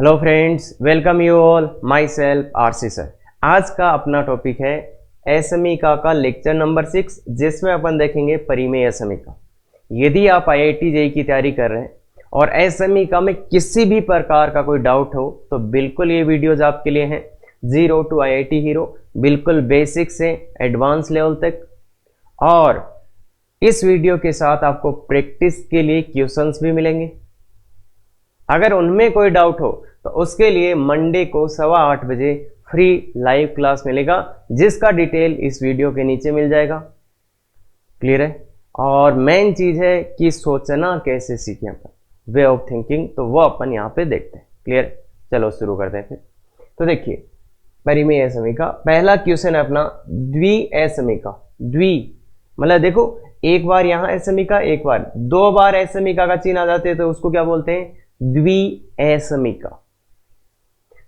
Hello friends, welcome you all. My self RC sir. आज का अपना टॉपिक है असमीका का लेक्चर नंबर 6, जिसमें अपन देखेंगे परिमेय असमीका। यदि आप IIT JEE की तैयारी कर रहे हैं और असमीका में किसी भी प्रकार का कोई डाउट हो तो बिल्कुल ये वीडियोज आपके लिए हैं। जीरो टू IIT हीरो, बिल्कुल बेसिक से एडवांस लेवल तक। और इस वीडियो के साथ आपको प्रैक्टिस के लिए क्वेश्चंस भी मिलेंगे। अगर उनमें कोई डाउट हो तो उसके लिए मंडे को 8:15 बजे फ्री लाइव क्लास मिलेगा, जिसका डिटेल इस वीडियो के नीचे मिल जाएगा। क्लियर है? और मेन चीज है कि सोचना कैसे सीखें अपन, वे ऑफ थिंकिंग, तो वो अपन यहाँ पे देखते हैं। क्लियर? चलो शुरू करते हैं फिर। तो देखिए, परिमेय असमीका पहला क्वेश्चन है अपना द्विअसमीका। द्वि मतलब देखो, एक बार यहाँ असमीका, एक बार दो बार असमीका का चिन्ह आ जाते हैं तो उसको क्या बोलते हैं? द्विअसमीका,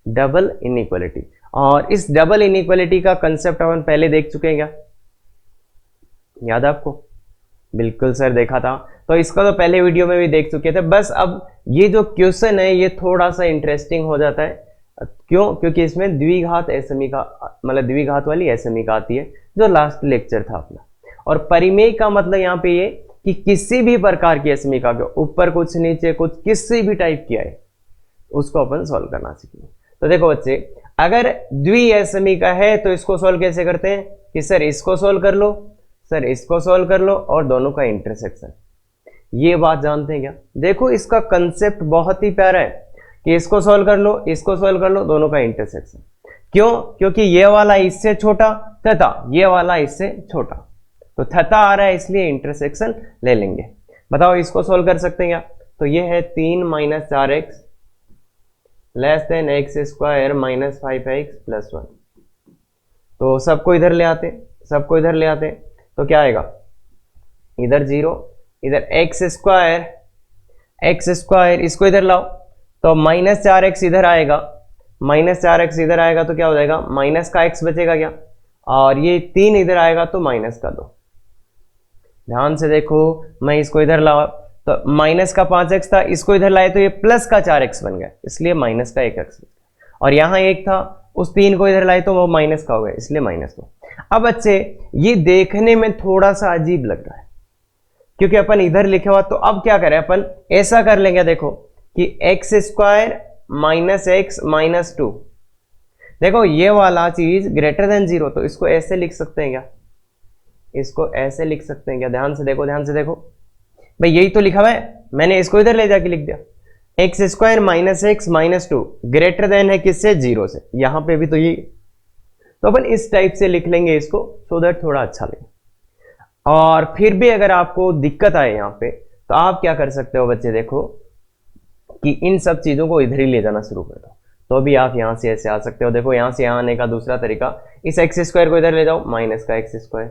डबल इनइक्वालिटी। और इस डबल इनइक्वालिटी का कंसेप्ट अपन पहले देख चुके हैं क्या? याद है आपको? बिल्कुल सर, देखा था। तो इसका तो पहले वीडियो में भी देख चुके थे। बस अब ये जो क्वेश्चन है ये थोड़ा सा इंटरेस्टिंग हो जाता है। क्यों? क्योंकि इसमें द्विघात असमीका, मतलब द्विघात वाली असमीका आती है, जो लास्ट लेक्चर था अपना। और परिमेय का मतलब यहाँ पे ये कि किसी भी प्रकार की असमीका के ऊपर कुछ, नीचे कुछ, किसी भी टाइप की आए उसको अपन सॉल्व करना सीखेंगे। तो देखो बच्चे, अगर द्विअसमीका है तो इसको सॉल्व कैसे करते हैं कि सर इसको सॉल्व कर लो, सर इसको सॉल्व कर लो, और दोनों का इंटरसेक्शन। ये बात जानते हैं क्या? देखो, इसका कंसेप्ट बहुत ही प्यारा है कि इसको सॉल्व कर लो, इसको सॉल्व कर लो, दोनों का इंटरसेक्शन। क्यों? क्योंकि ये वाला इससे छोटा तथा ये वाला इससे छोटा, तो थता आ रहा है, इसलिए इंटरसेक्शन ले लेंगे। बताओ इसको सॉल्व कर सकते हैं क्या? तो ये है 3 - 4x less than x² - 5x + 1। तो सबको इधर ले आते, सबको इधर ले आते, तो क्या आएगा? इधर 0, इधर x² इसको इधर लाओ तो -4x इधर आएगा, -4x इधर आएगा तो क्या हो जाएगा? माइनस का x बचेगा क्या? और ये 3 इधर आएगा तो माइनस का 2। ध्यान से देखो, मैं इसको इधर लाया तो माइनस का 5x था, इसको इधर लाए तो ये प्लस का 4x बन गया, इसलिए माइनस का 1x। और यहां 1 था, उस 3 को इधर लाए तो वो माइनस का हो गया, इसलिए -2। अब बच्चे, ये देखने में थोड़ा सा अजीब लग रहा है क्योंकि अपन इधर लिखे हुआ, तो अब क्या करें अपन? ऐसा कर लेंगे, देखो कि x² - x - 2। देखो ये वाला चीज ग्रेटर देन 0, तो इसको ऐसे लिख सकते हैं क्या? इसको ऐसे लिख सकते हैं क्या? ध्यान से देखो, ध्यान से देखो भाई, यही तो लिखा हुआ है, मैंने इसको इधर ले जाके लिख दिया। x² - x - 2 ग्रेटर देन है किससे? 0 से। यहां पे भी तो ये, तो अपन इस टाइप से लिख लेंगे इसको, सो दैट थोड़ा अच्छा लगे। और फिर भी अगर आपको दिक्कत आए यहां पे, तो आप क्या कर सकते हो बच्चे? देखो कि इन सब चीजों को इधर ही ले जाना शुरू कर दो, तो भी आप यहां से ऐसे आ सकते हो। देखो यहां से यहां आने का दूसरा तरीका, इस x² को इधर ले जाओ, माइनस का x²।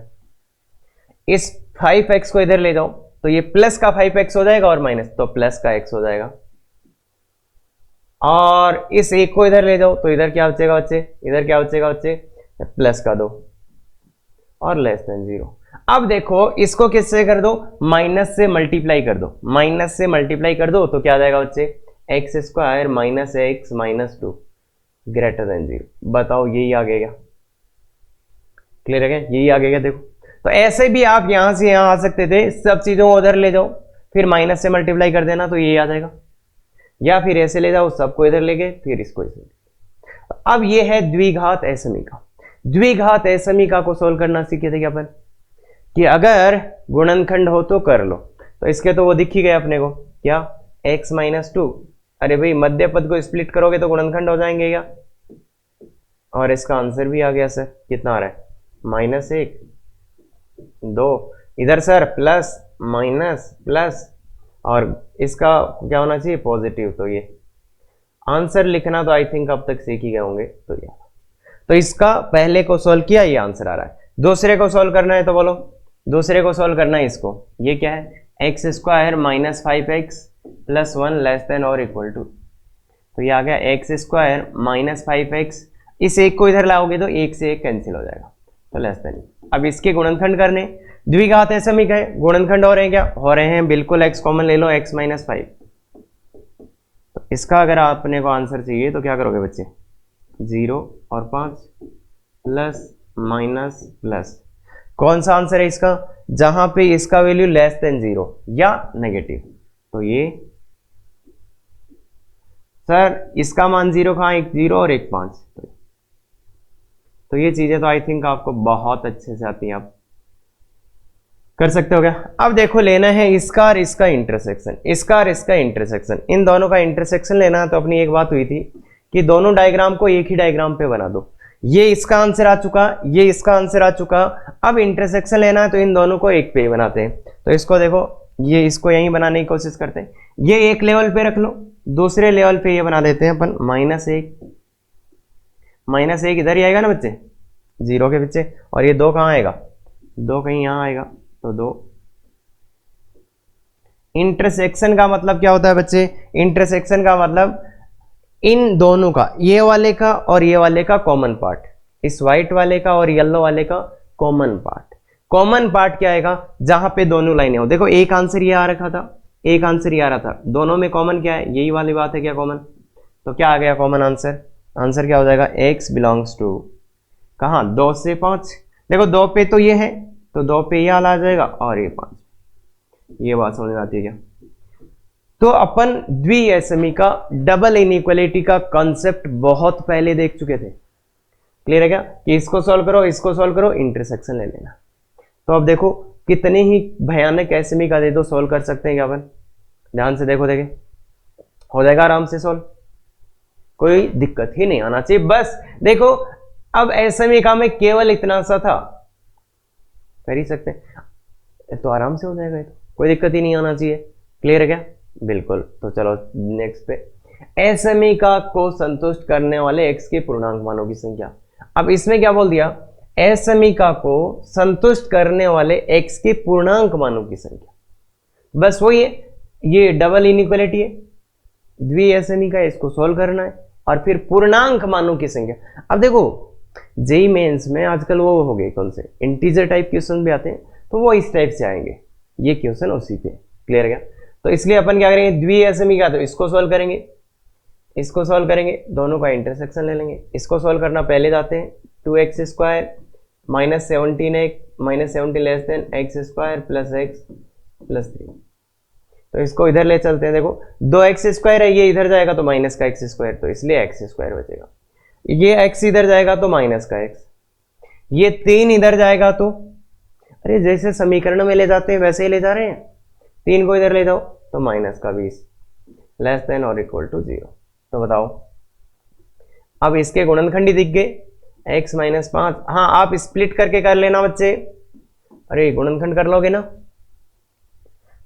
इस 5x को इधर ले जाओ तो ये प्लस का 5x हो जाएगा, और माइनस तो प्लस का x हो जाएगा। और इस 1 को इधर ले जाओ तो इधर क्या बचेगा बच्चे? इधर क्या बचेगा बच्चे? प्लस का 2 और लेस देन 0। अब देखो इसको किससे कर दो? माइनस से मल्टीप्लाई कर दो, माइनस से मल्टीप्लाई कर दो तो क्या आ जाएगा बच्चे? x² - x - 2 greater than 0। बताओ यही आ गया? क्लियर है क्या? यही आ गया? देखो, तो ऐसे भी आप यहां से यहां आ सकते थे, सब चीजों को उधर ले जाओ, फिर माइनस से मल्टीप्लाई कर देना तो ये आ जाएगा, या फिर ऐसे ले जाओ, सबको इधर ले गए, फिर इसको इधर। अब ये है द्विघात असमीका। द्विघात असमीका को सोल्व करना सीखे थे क्या अपन? कि अगर गुणनखंड हो तो कर लो, तो इसके तो वो दिख ही गए अपने को, क्या? x - 2। अरे भाई, मध्य पद को स्प्लिट करोगे तो गुणनखंड हो जाएंगे क्या? और इसका आंसर भी आ गया सर। कितना आ रहा है? -1 2, इधर सर प्लस माइनस प्लस, और इसका क्या होना चाहिए? पॉजिटिव। तो ये आंसर लिखना तो आई थिंक अब तक सीख ही गए होंगे। तो ये, तो इसका पहले को सॉल्व किया, ये आंसर आ रहा है। दूसरे को सॉल्व करना है तो बोलो, दूसरे को सॉल्व करना है इसको। ये क्या है? x² - 5x + 1 लेस देन और इक्वल टू, तो ये आ गया x² - 5x। इस 1 को इधर लाओगे तो 1 से 1 कैंसिल हो जाएगा, तो लेस देन। अब इसके गुणनखंड करने, द्विघात असमीका है, गुणनखंड हो रहे हैं क्या? हो रहे हैं, बिल्कुल। x कॉमन ले लो, x - 5, तो इसका अगर आपने को आंसर चाहिए तो क्या करोगे बच्चे, 0 और 5 प्लस माइनस प्लस, कौन सा आंसर है इसका, जहां पे इसका वैल्यू लेस देन 0 या नेगेटिव। तो ये सर इसका मान 0 कहाँ, एक 0 और एक 5। तो ये चीजें तो आई थिंक आपको बहुत अच्छे से आती हैं, आप कर सकते हो क्या। अब देखो लेना है इसका और इसका इंटरसेक्शन, इसका और इसका इंटरसेक्शन, इन दोनों का इंटरसेक्शन लेना है। तो अपनी एक बात हुई थी कि दोनों डायग्राम को एक ही डायग्राम पे बना दो। ये इसका आंसर आ चुका, ये इसका आंसर आ चुका। अब इंटरसेक्शन लेना है तो इन दोनों को एक पे ही बनाते हैं। तो इसको देखो, ये इसको यहीं बनाने की कोशिश करते हैं। ये एक लेवल पे रख लो, दूसरे लेवल पे ये बना देते हैं अपन -1 इधर ही आएगा ना बच्चे, 0 के पीछे, और ये 2 कहाँ आएगा, 2 कहीं यहाँ आएगा। तो 2 इंटरसेक्शन का मतलब क्या होता है बच्चे, इंटरसेक्शन का मतलब इन दोनों का, ये वाले का और ये वाले का कॉमन पार्ट, इस व्हाइट वाले का और येलो वाले का कॉमन पार्ट। कॉमन पार्ट क्या आएगा, जहां पे दोनों लाइनें हो। देखो एक आंसर ये आ रखा था, एक आंसर ये आ रहा था, दोनों में कॉमन क्या है, यही वाली बात है क्या कॉमन। तो क्या आ गया कॉमन आंसर, आंसर क्या हो जाएगा, x बिलोंग्स टू कहाँ, 2 से 5। देखो 2 पे तो ये है, तो 2 पे ये वाला आ जाएगा और ये 5। ये बात समझ में आती है क्या। तो अपन द्विआसमी का डबल इनइक्वालिटी का कॉन्सेप्ट बहुत पहले देख चुके थे। क्लियर है क्या, कि इसको सॉल्व करो, इसको सॉल्व करो, इंटरसेक्शन ले लेना। तो अब देखो कितने ही भयानक एसएमई का दे दो, सॉल्व कर सकते हैं क्या अपन, ध्यान से देखो, देखे हो जाएगा आराम से सॉल्व, कोई दिक्कत ही नहीं आना चाहिए। बस देखो अब एसएमई का में केवल इतना सा था, कर ही सकते हैं, तो आराम से हो जाएगा, तो कोई दिक्कत ही नहीं आना चाहिए। क्लियर है क्या, बिल्कुल। तो चलो नेक्स्ट पे, एसएमई का को संतुष्ट करने वाले x के पूर्णांक मानों की संख्या। अब इसमें क्या बोल दिया, एसएमई का को संतुष्ट करने वाले x के पूर्णांक मानों की संख्या। बस वही है, ये डबल इनइक्वालिटी है, द्विआसमी का, इसको सोल्व करना है और फिर पूर्णांक मानों की संख्या। अब देखो जेई मेंस में आजकल वो हो गए कौन से, इंटीजर टाइप क्वेश्चन भी आते हैं, तो वो इस टाइप से आएंगे, ये क्वेश्चन उसी पे। क्लियर है क्या, तो इसलिए अपन क्या करेंगे, द्विआसमी का, तो इसको सॉल्व करेंगे, इसको सॉल्व करेंगे, दोनों का इंटरसेक्शन ले लेंगे। इसको सॉल्व करना पहले जाते हैं, 2x square -17 less than x square plus x plus 3। तो इसको इधर ले चलते हैं। देखो 2x स्क्वायर है, ये इधर जाएगा तो माइनस का x स्क्वायर, तो इसलिए x स्क्वायर बचेगा। ये x इधर जाएगा तो माइनस का x, ये 3 इधर जाएगा तो, अरे जैसे समीकरण में ले जाते हैं वैसे ही ले जा रहे हैं, 3 को इधर ले जाओ तो माइनस का 20 लेस देन और इक्वल टू 0। तो बताओ, अब इसके गुणनखंडी दिख गए, x -5। हाँ आप स्प्लिट करके कर लेना बच्चे, अरे गुणनखंड कर लोगे ना,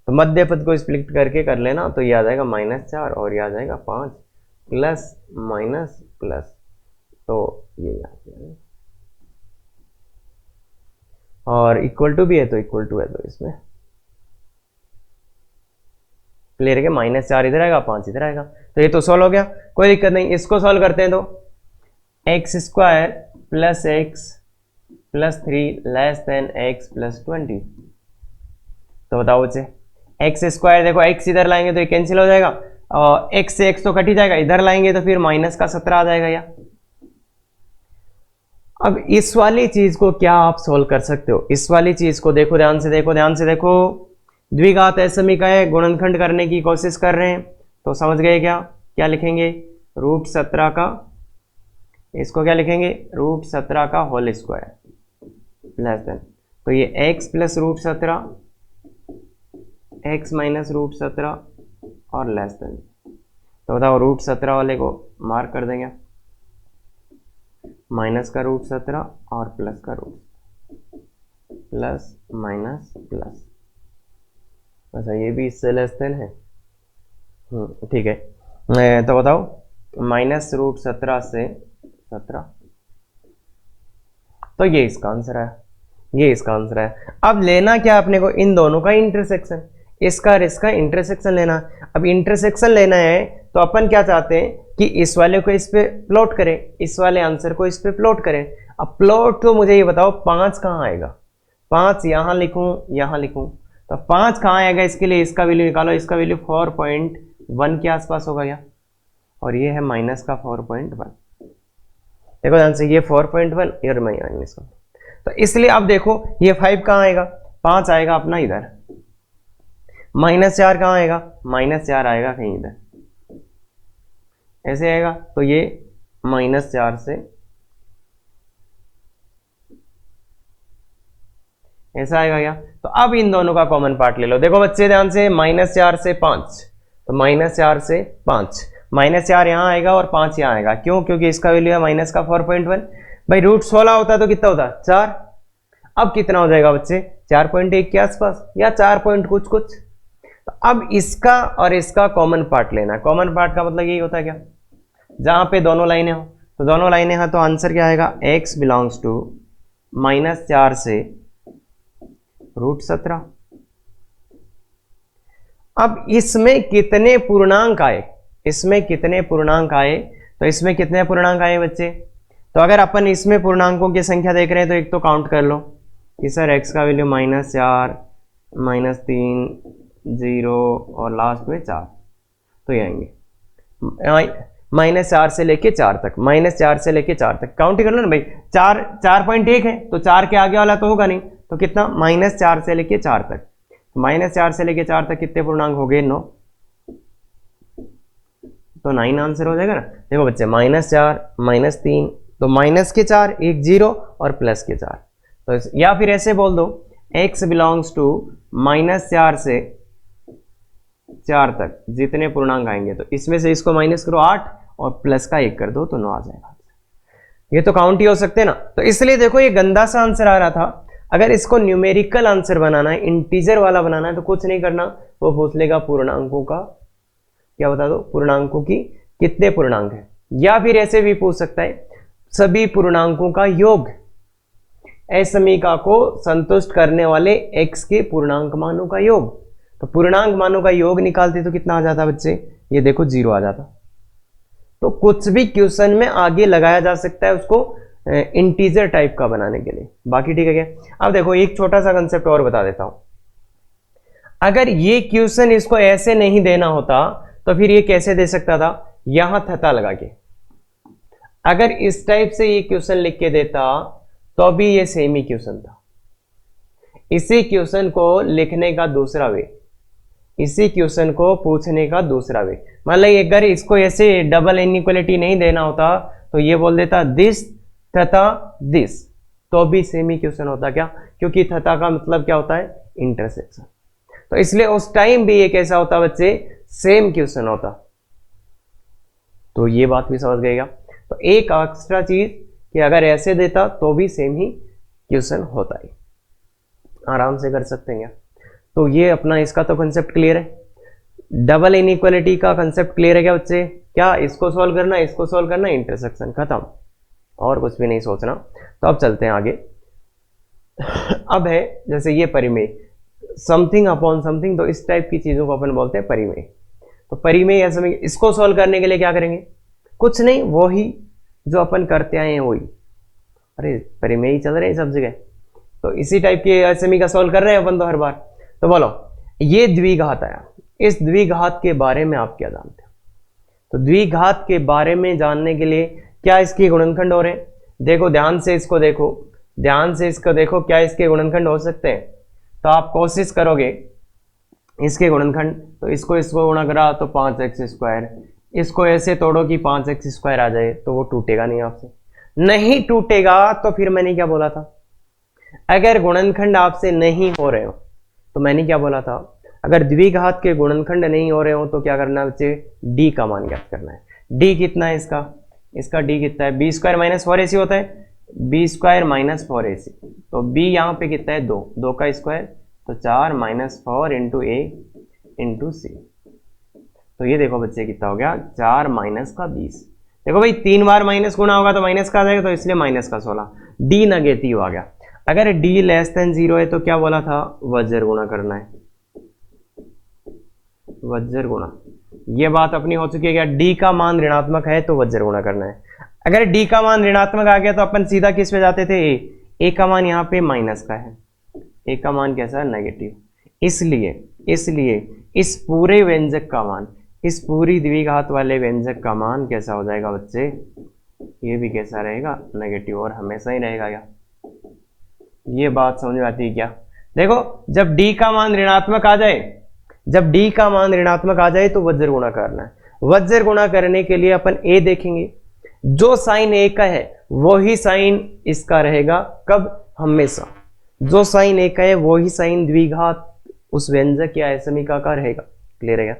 तो मध्य पद को स्प्लिट करके कर लेना, तो ये आ जाएगा -4 और ये आ जाएगा 5 प्लस माइनस प्लस, तो ये आ जाएगा और इक्वल टू भी है तो इक्वल टू है, तो इसमें क्लियर है कि -4 इधर आएगा, 5 इधर आएगा, तो ये तो सॉल्व हो गया, कोई दिक्कत नहीं। इसको सॉल्व करते हैं तो x square plus x plus 3 less than x plus 20। तो बताओ बच्चे, x स्क्वायर, देखो x इधर लाएंगे तो ये कैंसिल हो जाएगा, और x से x तो कट ही जाएगा, इधर लाएंगे तो फिर माइनस का 17 आ जाएगा। या अब इस वाली चीज को क्या आप सोल्व कर सकते हो, इस वाली चीज को देखो, ध्यान से देखो, ध्यान से देखो, द्विघात एसएमई का है, गुणनखंड करने की कोशिश कर रहे हैं, तो समझ गए क्या, क्या लिखेंगे, √17 का, इसको क्या लिखेंगे, √17 का होल स्क्वायर लेस देन, तो ये x प्लस √17, x माइनस √17 और लेस देन। तो बताओ √17 वाले को मार्क कर देंगे, माइनस का √17 और प्लस का प्लस माइनस प्लस, अच्छा ये भी इससे लेस देन है, ठीक है। तो बताओ -√17 से 17, तो ये इसका आंसर है, ये इसका आंसर है। अब लेना क्या अपने को, इन दोनों का इंटरसेक्शन, इसका और इसका इंटरसेक्शन लेना। अब इंटरसेक्शन लेना है तो अपन क्या चाहते हैं कि इस वाले को इस पे प्लॉट करें, इस वाले आंसर को इस पे प्लॉट करें। अब प्लॉट तो मुझे ये बताओ 5 कहाँ आएगा, 5 यहाँ लिखूं, यहाँ लिखूं, तो 5 कहाँ आएगा, इसके लिए इसका वैल्यू निकालो, इसका वैल्यू 4.1 के आसपास होगा। क्या और ये है माइनस का 4.1। देखो ध्यान से, ये 4.1 और माइनस का, तो इसलिए अब देखो ये 5 कहाँ आएगा, 5 आएगा अपना इधर, -4 कहाँ आएगा, -4 आएगा कहीं इधर, ऐसे आएगा, तो ये -4 से ऐसा आएगा क्या। तो अब इन दोनों का कॉमन पार्ट ले लो। देखो बच्चे ध्यान से, -4 से 5, तो -4 से 5, -4 यहाँ आएगा और 5 यहाँ आएगा, क्यों, क्योंकि इसका वैल्यू है माइनस का 4.1। भाई √16 होता तो कितना होता, 4। अब कितना हो जाएगा बच्चे, 4.1 के आसपास या 4 पॉइंट कुछ कुछ। तो अब इसका और इसका कॉमन पार्ट लेना। कॉमन पार्ट का मतलब यही होता है क्या, जहां पे दोनों लाइनें हो, तो दोनों लाइनें हैं, तो आंसर क्या आएगा, x बिलोंग्स टू -4 से √17। अब इसमें कितने पूर्णांक आए, इसमें कितने पूर्णांक आए, तो इसमें कितने पूर्णांक आए बच्चे, तो अगर अपन इसमें पूर्णांकों की संख्या देख रहे हैं तो एक तो काउंट कर लो कि सर x का वैल्यू -4, -3, 0 और लास्ट में 4, तो ये आएंगे -4 से लेके 4 तक, -4 से लेके 4 तक काउंट कर लो ना भाई। 4.1 है तो 4 के आगे वाला तो होगा नहीं, तो कितना, -4 से लेके 4 तक, -4 से लेके 4 तक कितने पूर्णांक हो गए, 9, तो 9 आंसर हो जाएगा ना। देखो बच्चे, -4, -3, तो माइनस के 4, एक 0 और प्लस के 4, तो या फिर ऐसे बोल दो x बिलोंग्स टू -4 से 4 तक जितने पूर्णांक आएंगे, तो इसमें से इसको माइनस करो 8 और प्लस का 1 कर दो तो 9 आ जाएगा। ये तो काउंट ही हो सकते हैं ना, तो इसलिए देखो ये गंदा सा आंसर आ रहा था। अगर इसको न्यूमेरिकल आंसर बनाना है, इंटीजर वाला बनाना है, तो कुछ नहीं करना, वो पूछ लेगा पूर्णांकों का, क्या बता दो, पूर्णांकों की कितने पूर्णांक है, या फिर ऐसे भी पूछ सकता है सभी पूर्णांकों का योग, असमीका को संतुष्ट करने वाले x के पूर्णांक मानों का योग। तो पूर्णांक मानों का योग निकालते तो कितना आ जाता बच्चे, ये देखो 0 आ जाता। तो कुछ भी क्वेश्चन में आगे लगाया जा सकता है उसको इंटीजर टाइप का बनाने के लिए। बाकी ठीक है क्या। अब देखो एक छोटा सा कंसेप्ट और बता देता हूं, अगर ये क्वेश्चन इसको ऐसे नहीं देना होता तो फिर ये कैसे दे सकता था, यहां थता लगा के। अगर इस टाइप से ये क्वेश्चन लिख के देता तो भी ये सेम ही क्वेश्चन था। इसी क्वेश्चन को लिखने का दूसरा वे, इसी क्वेश्चन को पूछने का दूसरा वे, मतलब अगर इसको ऐसे डबल इनइक्वालिटी नहीं देना होता तो ये बोल देता दिस तथा दिस, तो भी सेम ही क्वेश्चन होता। क्या, क्योंकि थता का मतलब क्या होता है, इंटरसेक्शन। तो इसलिए उस टाइम भी ये कैसा होता बच्चे, सेम क्वेश्चन होता। तो ये बात भी समझ गएगा। तो एक एक्स्ट्रा चीज कि अगर ऐसे देता तो भी सेम ही क्वेश्चन होता है, आराम से कर सकते हैं। तो ये अपना इसका तो कंसेप्ट क्लियर है। डबल इनइक्वालिटी का कंसेप्ट क्लियर है क्या बच्चे, क्या इसको सॉल्व करना, इसको सॉल्व करना, इंटरसेक्शन खत्म, और कुछ भी नहीं सोचना। तो अब चलते हैं आगे। अब है जैसे ये परिमेय, समथिंग अपॉन समथिंग, तो इस टाइप की चीजों को अपन बोलते हैं परिमेय। तो परिमेय या समय, इसको सॉल्व करने के लिए क्या करेंगे, कुछ नहीं, वही जो अपन करते आए हैं वही। अरे परिमेय ही चल रहे हैं सब जगह, तो इसी टाइप के एसएमई का सॉल्व कर रहे हैं अपन तो हर बार। तो बोलो ये द्विघात आया, इस द्विघात के बारे में आप क्या जानते हो। तो द्विघात के बारे में जानने के लिए क्या इसके गुणनखंड हो रहे हैं, देखो ध्यान से इसको देखो, ध्यान से इसको देखो, क्या इसके गुणनखंड हो सकते हैं। तो आप कोशिश करोगे इसके गुणनखंड, तो इसको गुणा करा तो 5x², इसको ऐसे तोड़ो कि 5x² आ जाए, तो वो टूटेगा नहीं आपसे, नहीं टूटेगा। तो फिर मैंने क्या बोला था, अगर गुणनखंड आपसे नहीं हो रहे हो, तो मैंने क्या बोला था, अगर द्विघात के गुणनखंड नहीं हो रहे हो तो क्या करना है बच्चे, d का मान ज्ञात करना है। d कितना है इसका, इसका d कितना है, b² - 4ac होता है, b² - 4ac, तो b यहाँ पे कितना है 2, 2 का स्क्वायर, तो 4 - 4 इंटू a इंटू c। तो ये देखो बच्चे कितना हो गया, 4 - का 20। देखो भाई 3 बार माइनस गुणा होगा तो माइनस का आ जाएगा, तो इसलिए माइनस का 16, d नेगेटिव आ गया। अगर d <0 है तो क्या बोला था, वज्र गुणा करना है, वज्र गुणा। ये बात अपनी हो चुकी है क्या, d का मान ऋणात्मक है तो वज्र गुणा करना है। अगर d का मान ऋणात्मक आ गया तो अपन सीधा किस पे जाते थे, a का मान यहाँ पे माइनस का है, a का मान कैसा है, नेगेटिव। इसलिए इस पूरे व्यंजक का मान, इस पूरी द्विघात वाले व्यंजक का मान कैसा हो जाएगा बच्चे, ये भी कैसा रहेगा, नेगेटिव, और हमेशा ही रहेगा क्या। ये बात समझ में आती है क्या। देखो जब d का मान ऋणात्मक आ जाए, जब d का मान ऋणात्मक आ जाए तो वज्र गुणा करना है। वज्र गुणा करने के लिए अपन a देखेंगे, जो साइन a का है वही साइन इसका रहेगा, कब, हमेशा। जो साइन a का है वही साइन द्विघात उस व्यंजक या असमीका का रहेगा। क्लियर है क्या।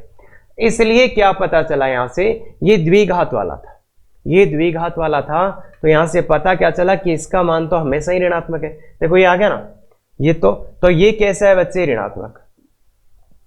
इसलिए क्या पता चला यहां से, ये द्विघात वाला था, ये द्विघात वाला था, तो यहां से पता क्या चला कि इसका मान तो हमेशा ही ऋणात्मक है। देखो ये आ गया ना, ये तो ये कैसा है बच्चे, ऋणात्मक।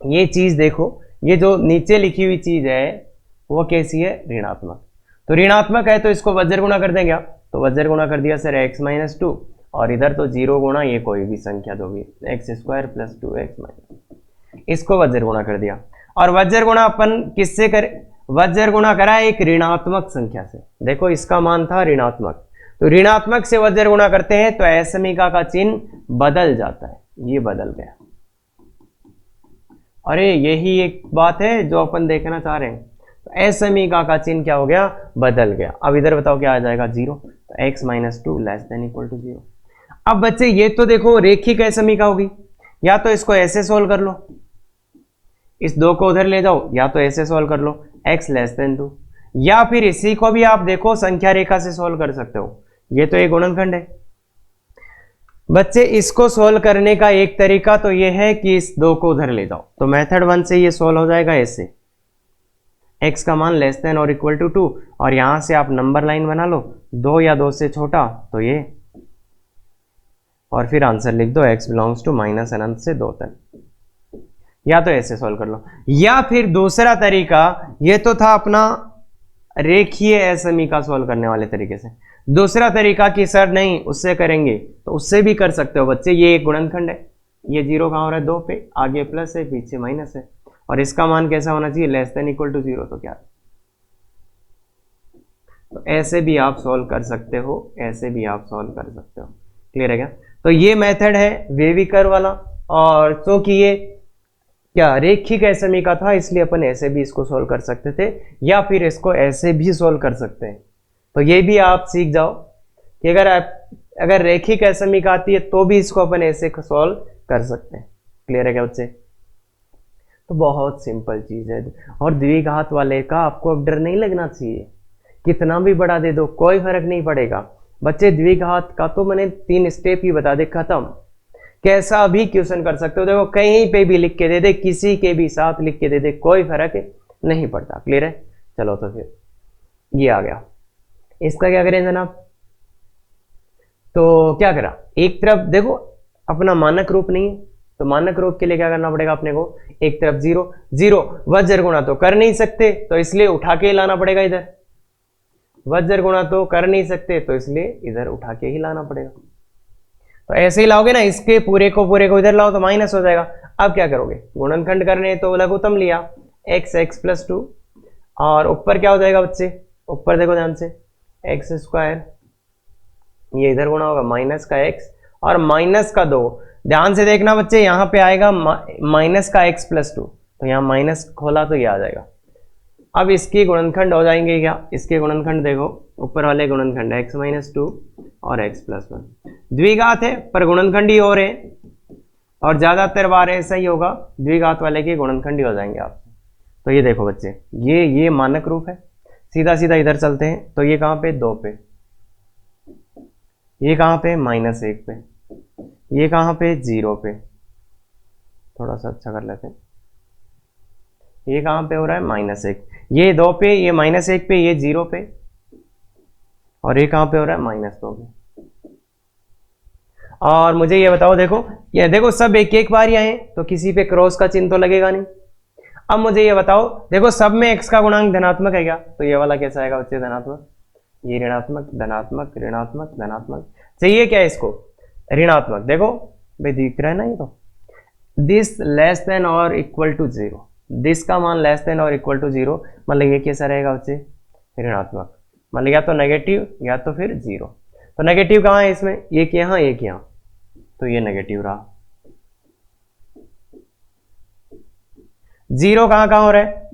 ये चीज देखो, ये जो नीचे लिखी हुई चीज है वो कैसी है, ऋणात्मक। तो ऋणात्मक है तो इसको वज्र गुणा कर देंगे आप, तो वज्र गुणा कर दिया सर x माइनस 2, और इधर तो 0 गुणा ये कोई भी संख्या जो भी x square plus 2x minus, इसको वज्र गुणा कर दिया। और वज्र गुणा अपन किससे कर, वज्र गुणा करा एक ऋणात्मक संख्या से। देखो इसका मान था ऋणात्मक, तो ऋणात्मक से वज्र गुणा करते हैं तो असमीका का चिन्ह बदल जाता है, ये बदल गया। अरे यही एक बात है जो अपन देखना चाह रहे हैं, तो असमीका का चिन्ह क्या हो गया, बदल गया। अब इधर बताओ क्या आ जाएगा, 0, तो x minus 2 less than equal to 0। अब बच्चे ये तो देखो रेखिक असमीका होगी, या तो इसको ऐसे सोल्व कर लो, इस 2 को उधर ले जाओ, या तो ऐसे सोल्व कर लो x लेस देन 2, या फिर इसी को भी आप देखो संख्या रेखा से सोल्व कर सकते हो। ये तो एक गुणनखंड है बच्चे, इसको सोल्व करने का एक तरीका तो ये है कि इस 2 को उधर ले जाओ, तो मेथड 1 से ये सोल्व हो जाएगा ऐसे, x का मान लेस देन और इक्वल टू 2, और यहां से आप नंबर लाइन बना लो, 2 या 2 से छोटा तो ये, और फिर आंसर लिख दो x बिलोंग्स टू माइनस अनंत से 2 तक। या तो ऐसे सॉल्व कर लो, या फिर दूसरा तरीका, ये तो था अपना रेखीय असमीका सॉल्व करने वाले तरीके से। दूसरा तरीका कि सर नहीं उससे करेंगे, तो उससे भी कर सकते हो बच्चे। ये एक गुणनखंड है, ये 0 कहाँ हो रहा है, 2 पे, आगे प्लस है पीछे माइनस है, और इसका मान कैसा होना चाहिए, लेस देन इक्वल टू 0। तो क्या, तो ऐसे भी आप सॉल्व कर सकते हो, ऐसे भी आप सॉल्व कर सकते हो। क्लियर है क्या। तो ये मेथड है वेवी कर्व वाला, और क्योंकि ये क्या रेखिक असमीका था इसलिए अपन ऐसे भी इसको सॉल्व कर सकते थे, या फिर इसको ऐसे भी सॉल्व कर सकते हैं। तो ये भी आप सीख जाओ कि अगर रेखिक असमीका आती है तो भी इसको अपन ऐसे सॉल्व कर सकते हैं। क्लियर है क्या बच्चे। तो बहुत सिंपल चीज है, और द्विघात वाले का आपको अब डर नहीं लगना चाहिए, कितना भी बड़ा दे दो कोई फर्क नहीं पड़ेगा बच्चे। द्विघात का तो मैंने 3 स्टेप ही बता दे, खत्म। कैसा भी क्वेश्चन कर सकते हो, देखो कहीं पे भी लिख के दे दे, किसी के भी साथ लिख के दे दे, कोई फर्क नहीं पड़ता। क्लियर है। चलो तो फिर ये आ गया, इसका क्या करें जनाब। तो क्या करा, एक तरफ देखो अपना मानक रूप नहीं है, तो मानक रूप के लिए क्या करना पड़ेगा अपने को, एक तरफ 0 0, वज्र गुणा तो कर नहीं सकते तो इसलिए उठा के लाना पड़ेगा इधर, वज्र गुणा तो कर नहीं सकते तो इसलिए इधर उठा के ही लाना पड़ेगा। तो ऐसे ही लाओगे ना, इसके पूरे को इधर लाओ तो माइनस हो जाएगा। अब क्या करोगे, गुणनखंड करने तो लघुत्तम लिया x प्लस 2, और ऊपर क्या हो जाएगा बच्चे, ऊपर देखो ध्यान से, एक्स स्क्वायर, ये इधर गुणा होगा माइनस का x और माइनस का 2। ध्यान से देखना बच्चे, यहां पे आएगा माइनस का x प्लस 2, तो यहाँ माइनस खोला तो ये आ जाएगा। अब इसकी गुणनखंड हो जाएंगे क्या, इसके गुणनखंड देखो, ऊपर वाले गुणनखंड x माइनस 2 और x प्लस 1, द्विघात है पर गुणनखंड ही हो रहे हैं, और ज्यादातर बार ऐसा ही होगा, द्विघात वाले के गुणनखंड ही हो जाएंगे आप। तो ये देखो बच्चे, ये मानक रूप है। सीधा सीधा इधर चलते हैं, तो ये कहाँ पे, 2 पे, ये कहाँ पे, -1 पे, ये कहाँ पे, 0 पे, थोड़ा सा अच्छा कर लेते हैं, ये कहाँ पे हो रहा है, -1, ये 2 पे, ये -1 पे, ये 0 पे, और ये कहाँ पे हो रहा है, -2 पे। और मुझे ये बताओ, देखो ये देखो सब एक एक बार ही आए, तो किसी पे क्रॉस का चिन्ह तो लगेगा नहीं। अब मुझे ये बताओ, देखो सब में x का गुणांक धनात्मक है क्या, तो ये वाला कैसा आएगा बच्चे, धनात्मक, ये ऋणात्मक धनात्मक ऋणात्मक धनात्मक, चाहिए क्या इसको, ऋणात्मक। देखो भाई दिख रहा है ना, ये तो दिस लेस देन और इक्वल टू 0, दिस का मान लेस देन और इक्वल टू 0, मतलब ये कैसा रहेगा बच्चे, ऋणात्मक, मतलब या तो नेगेटिव या तो फिर 0। तो नेगेटिव कहाँ है इसमें, एक यहाँ एक यहाँ, तो ये नेगेटिव रहा। 0 कहाँ कहाँ हो रहा है,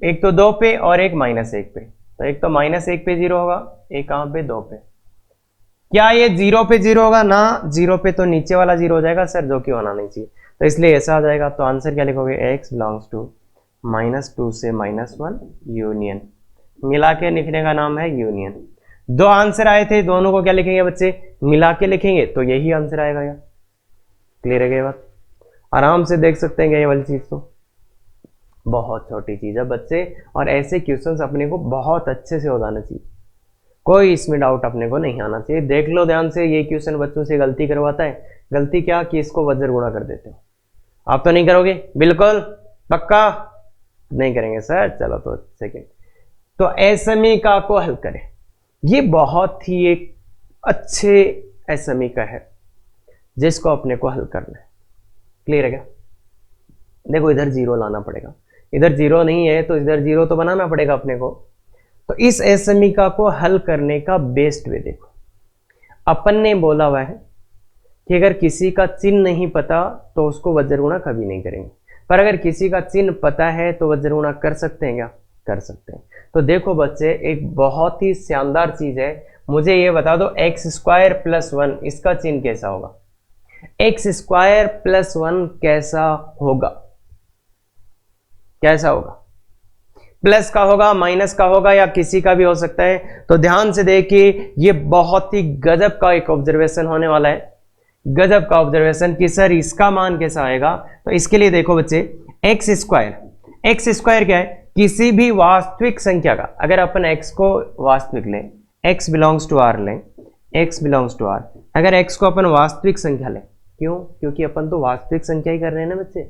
एक तो 2 पे और एक -1 पे, तो एक तो -1 पे 0 होगा, एक कहाँ पे 2 पे। क्या ये 0 पे 0 होगा ना? 0 पे तो नीचे वाला 0 हो जाएगा सर, जो कि होना नहीं चाहिए, तो इसलिए ऐसा आ जाएगा। तो आंसर क्या लिखोगे? x बिलोंग्स टू -2 से -1 यूनियन। मिला के लिखने का नाम है यूनियन। दो आंसर आए थे, दोनों को क्या लिखेंगे बच्चे? मिला के लिखेंगे, तो यही आंसर आएगा यार। क्लियर है ये बात? आराम से देख सकते हैं ये वाली चीज तो बहुत छोटी चीज है बच्चे, और ऐसे क्वेश्चंस अपने को बहुत अच्छे से हो जाना चाहिए, कोई इसमें डाउट अपने को नहीं आना चाहिए। देख लो ध्यान से, ये क्वेश्चन बच्चों से गलती करवाता है। गलती क्या कि इसको वज्र गुणा कर देते हो। आप तो नहीं करोगे? बिल्कुल पक्का नहीं करेंगे सर। चलो तो सेकेंड, तो एसएमई को हल करें। ये बहुत ही एक अच्छे एसएमई का है जिसको अपने को हल करना है। क्लियर है क्या? देखो इधर 0 लाना पड़ेगा, इधर 0 नहीं है तो इधर 0 तो बनाना पड़ेगा अपने को। तो इस एसएमई को हल करने का बेस्ट वे देखो, अपन ने बोला हुआ है कि अगर किसी का चिन्ह नहीं पता तो उसको वज्र गुणा कभी नहीं करेंगे, पर अगर किसी का चिन्ह पता है तो वज्र गुणा कर सकते हैं क्या? कर सकते हैं। तो देखो बच्चे, एक बहुत ही शानदार चीज है, मुझे ये बता दो x² + 1 इसका चिन्ह कैसा होगा? x² + 1 कैसा होगा? कैसा होगा? प्लस का होगा, माइनस का होगा, या किसी का भी हो सकता है। तो ध्यान से देखिए, ये बहुत ही गजब का एक ऑब्जर्वेशन होने वाला है, गजब का ऑब्जर्वेशन कि सर इसका मान कैसा आएगा। तो इसके लिए देखो बच्चे, x² क्या है? किसी भी वास्तविक संख्या का, अगर अपन x को वास्तविक लें, x बिलोंग्स टू r लें, x बिलोंग्स टू r, अगर x को अपन वास्तविक संख्या लें, क्यों? क्योंकि अपन तो वास्तविक संख्या ही कर रहे हैं ना बच्चे,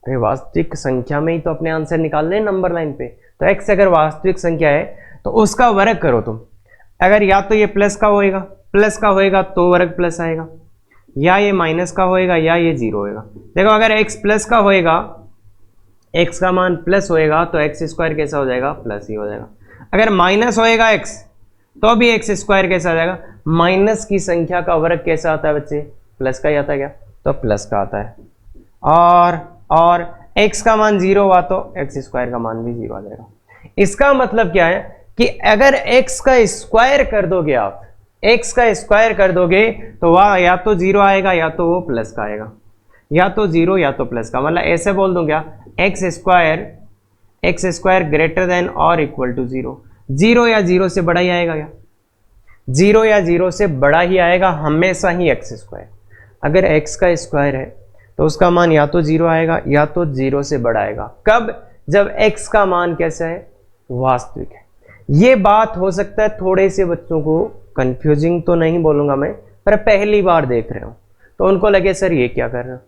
तो वास्तविक संख्या में ही तो अपने आंसर निकालने हैं नंबर लाइन पे। तो x अगर वास्तविक संख्या है तो उसका वर्ग करो तुम। अगर या तो ये प्लस का होएगा तो वर्ग प्लस आएगा, या ये माइनस का होएगा, या ये 0 होएगा। देखो अगर x प्लस का होएगा, x का मान प्लस होएगा तो x² कैसा हो जाएगा? प्लस ही हो जाएगा। अगर माइनस होएगा x तो भी x² कैसा हो जाएगा? माइनस की संख्या का वर्ग कैसा आता है बच्चे? प्लस का ही आता है क्या? तो प्लस का आता है। और x का मान 0 हुआ तो x² का मान भी 0 आ जाएगा। इसका मतलब क्या है कि अगर x का स्क्वायर कर दोगे आप, x का स्क्वायर कर दोगे तो वह या तो 0 आएगा या तो वो प्लस का आएगा, या तो 0 या तो प्लस का। मतलब ऐसे बोल दूं क्या? x² ग्रेटर देन और इक्वल टू 0, 0 या 0 से बड़ा ही आएगा क्या? 0 या 0 से बड़ा ही आएगा हमेशा ही x²। अगर x का स्क्वायर है तो उसका मान या तो 0 आएगा या तो 0 से बड़ा आएगा। कब? जब x का मान कैसा है? वास्तविक है। ये बात हो सकता है थोड़े से बच्चों को कंफ्यूजिंग तो नहीं बोलूंगा मैं, पर पहली बार देख रहे हो तो उनको लगे सर ये क्या कर रहे हो।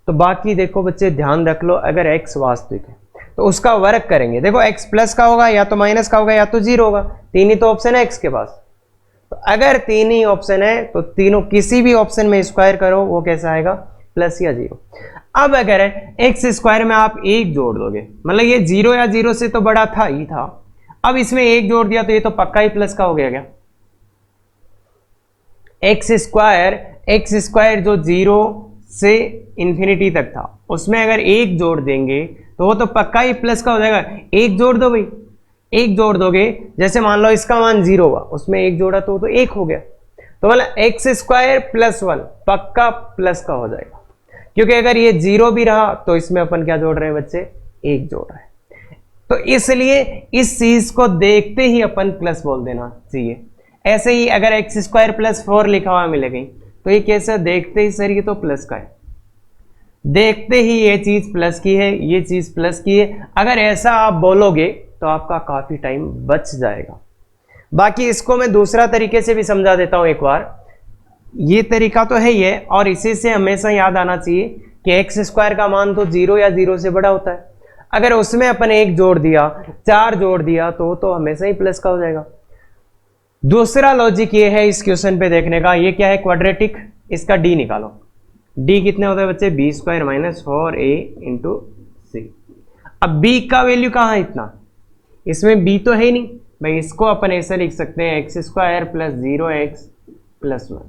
तो बाकी देखो बच्चे ध्यान रख लो, अगर x वास्तविक है तो उसका वर्ग करेंगे। देखो x प्लस का होगा, या तो माइनस का होगा, या तो 0 होगा। तीन ही तो ऑप्शन है x के पास। तो अगर तीन ही ऑप्शन है तो तीनों किसी भी ऑप्शन में स्क्वायर करो, वो कैसा आएगा? प्लस या 0। अब अगर x² में आप 1 जोड़ दोगे, मतलब ये 0 या 0 से तो बड़ा था ही था, अब इसमें 1 जोड़ दिया तो ये तो पक्का ही प्लस का हो गया क्या? x² जो 0 से इंफिनिटी तक था उसमें अगर 1 जोड़ देंगे तो वो तो पक्का ही प्लस का हो जाएगा। 1 जोड़ दो भाई, 1 जोड़ दोगे, जैसे मान लो इसका मान 0 हुआ, उसमें 1 जोड़ा तो 1 हो गया। तो मतलब x² + 1 पक्का प्लस का हो जाएगा, क्योंकि अगर ये 0 भी रहा तो इसमें अपन क्या जोड़ रहे हैं बच्चे? 1 जोड़ रहे हैं। तो इसलिए इस चीज को देखते ही अपन प्लस बोल देना चाहिए। ऐसे ही अगर x² + 4 लिखा हुआ मिलेगा तो ये कैसे? देखते ही सर ये तो प्लस का है, देखते ही ये चीज प्लस की है, ये चीज प्लस की है। अगर ऐसा आप बोलोगे तो आपका काफी टाइम बच जाएगा। बाकी इसको मैं दूसरा तरीके से भी समझा देता हूं एक बार। ये तरीका तो है ही है, और इसी से हमेशा याद आना चाहिए कि x² का मान तो 0 या 0 से बड़ा होता है। अगर उसमें अपन 1 जोड़ दिया, 4 जोड़ दिया तो हमेशा ही प्लस का हो जाएगा। दूसरा लॉजिक ये है इस क्वेश्चन पे देखने का, ये क्या है? क्वाड्रेटिक। इसका d निकालो। d कितने होता है बच्चे? b² - 4a × c। अब b का वैल्यू कहाँ है? इतना, इसमें b तो है ही नहीं भाई। इसको अपन ऐसे लिख सकते हैं x² + 0x + 1।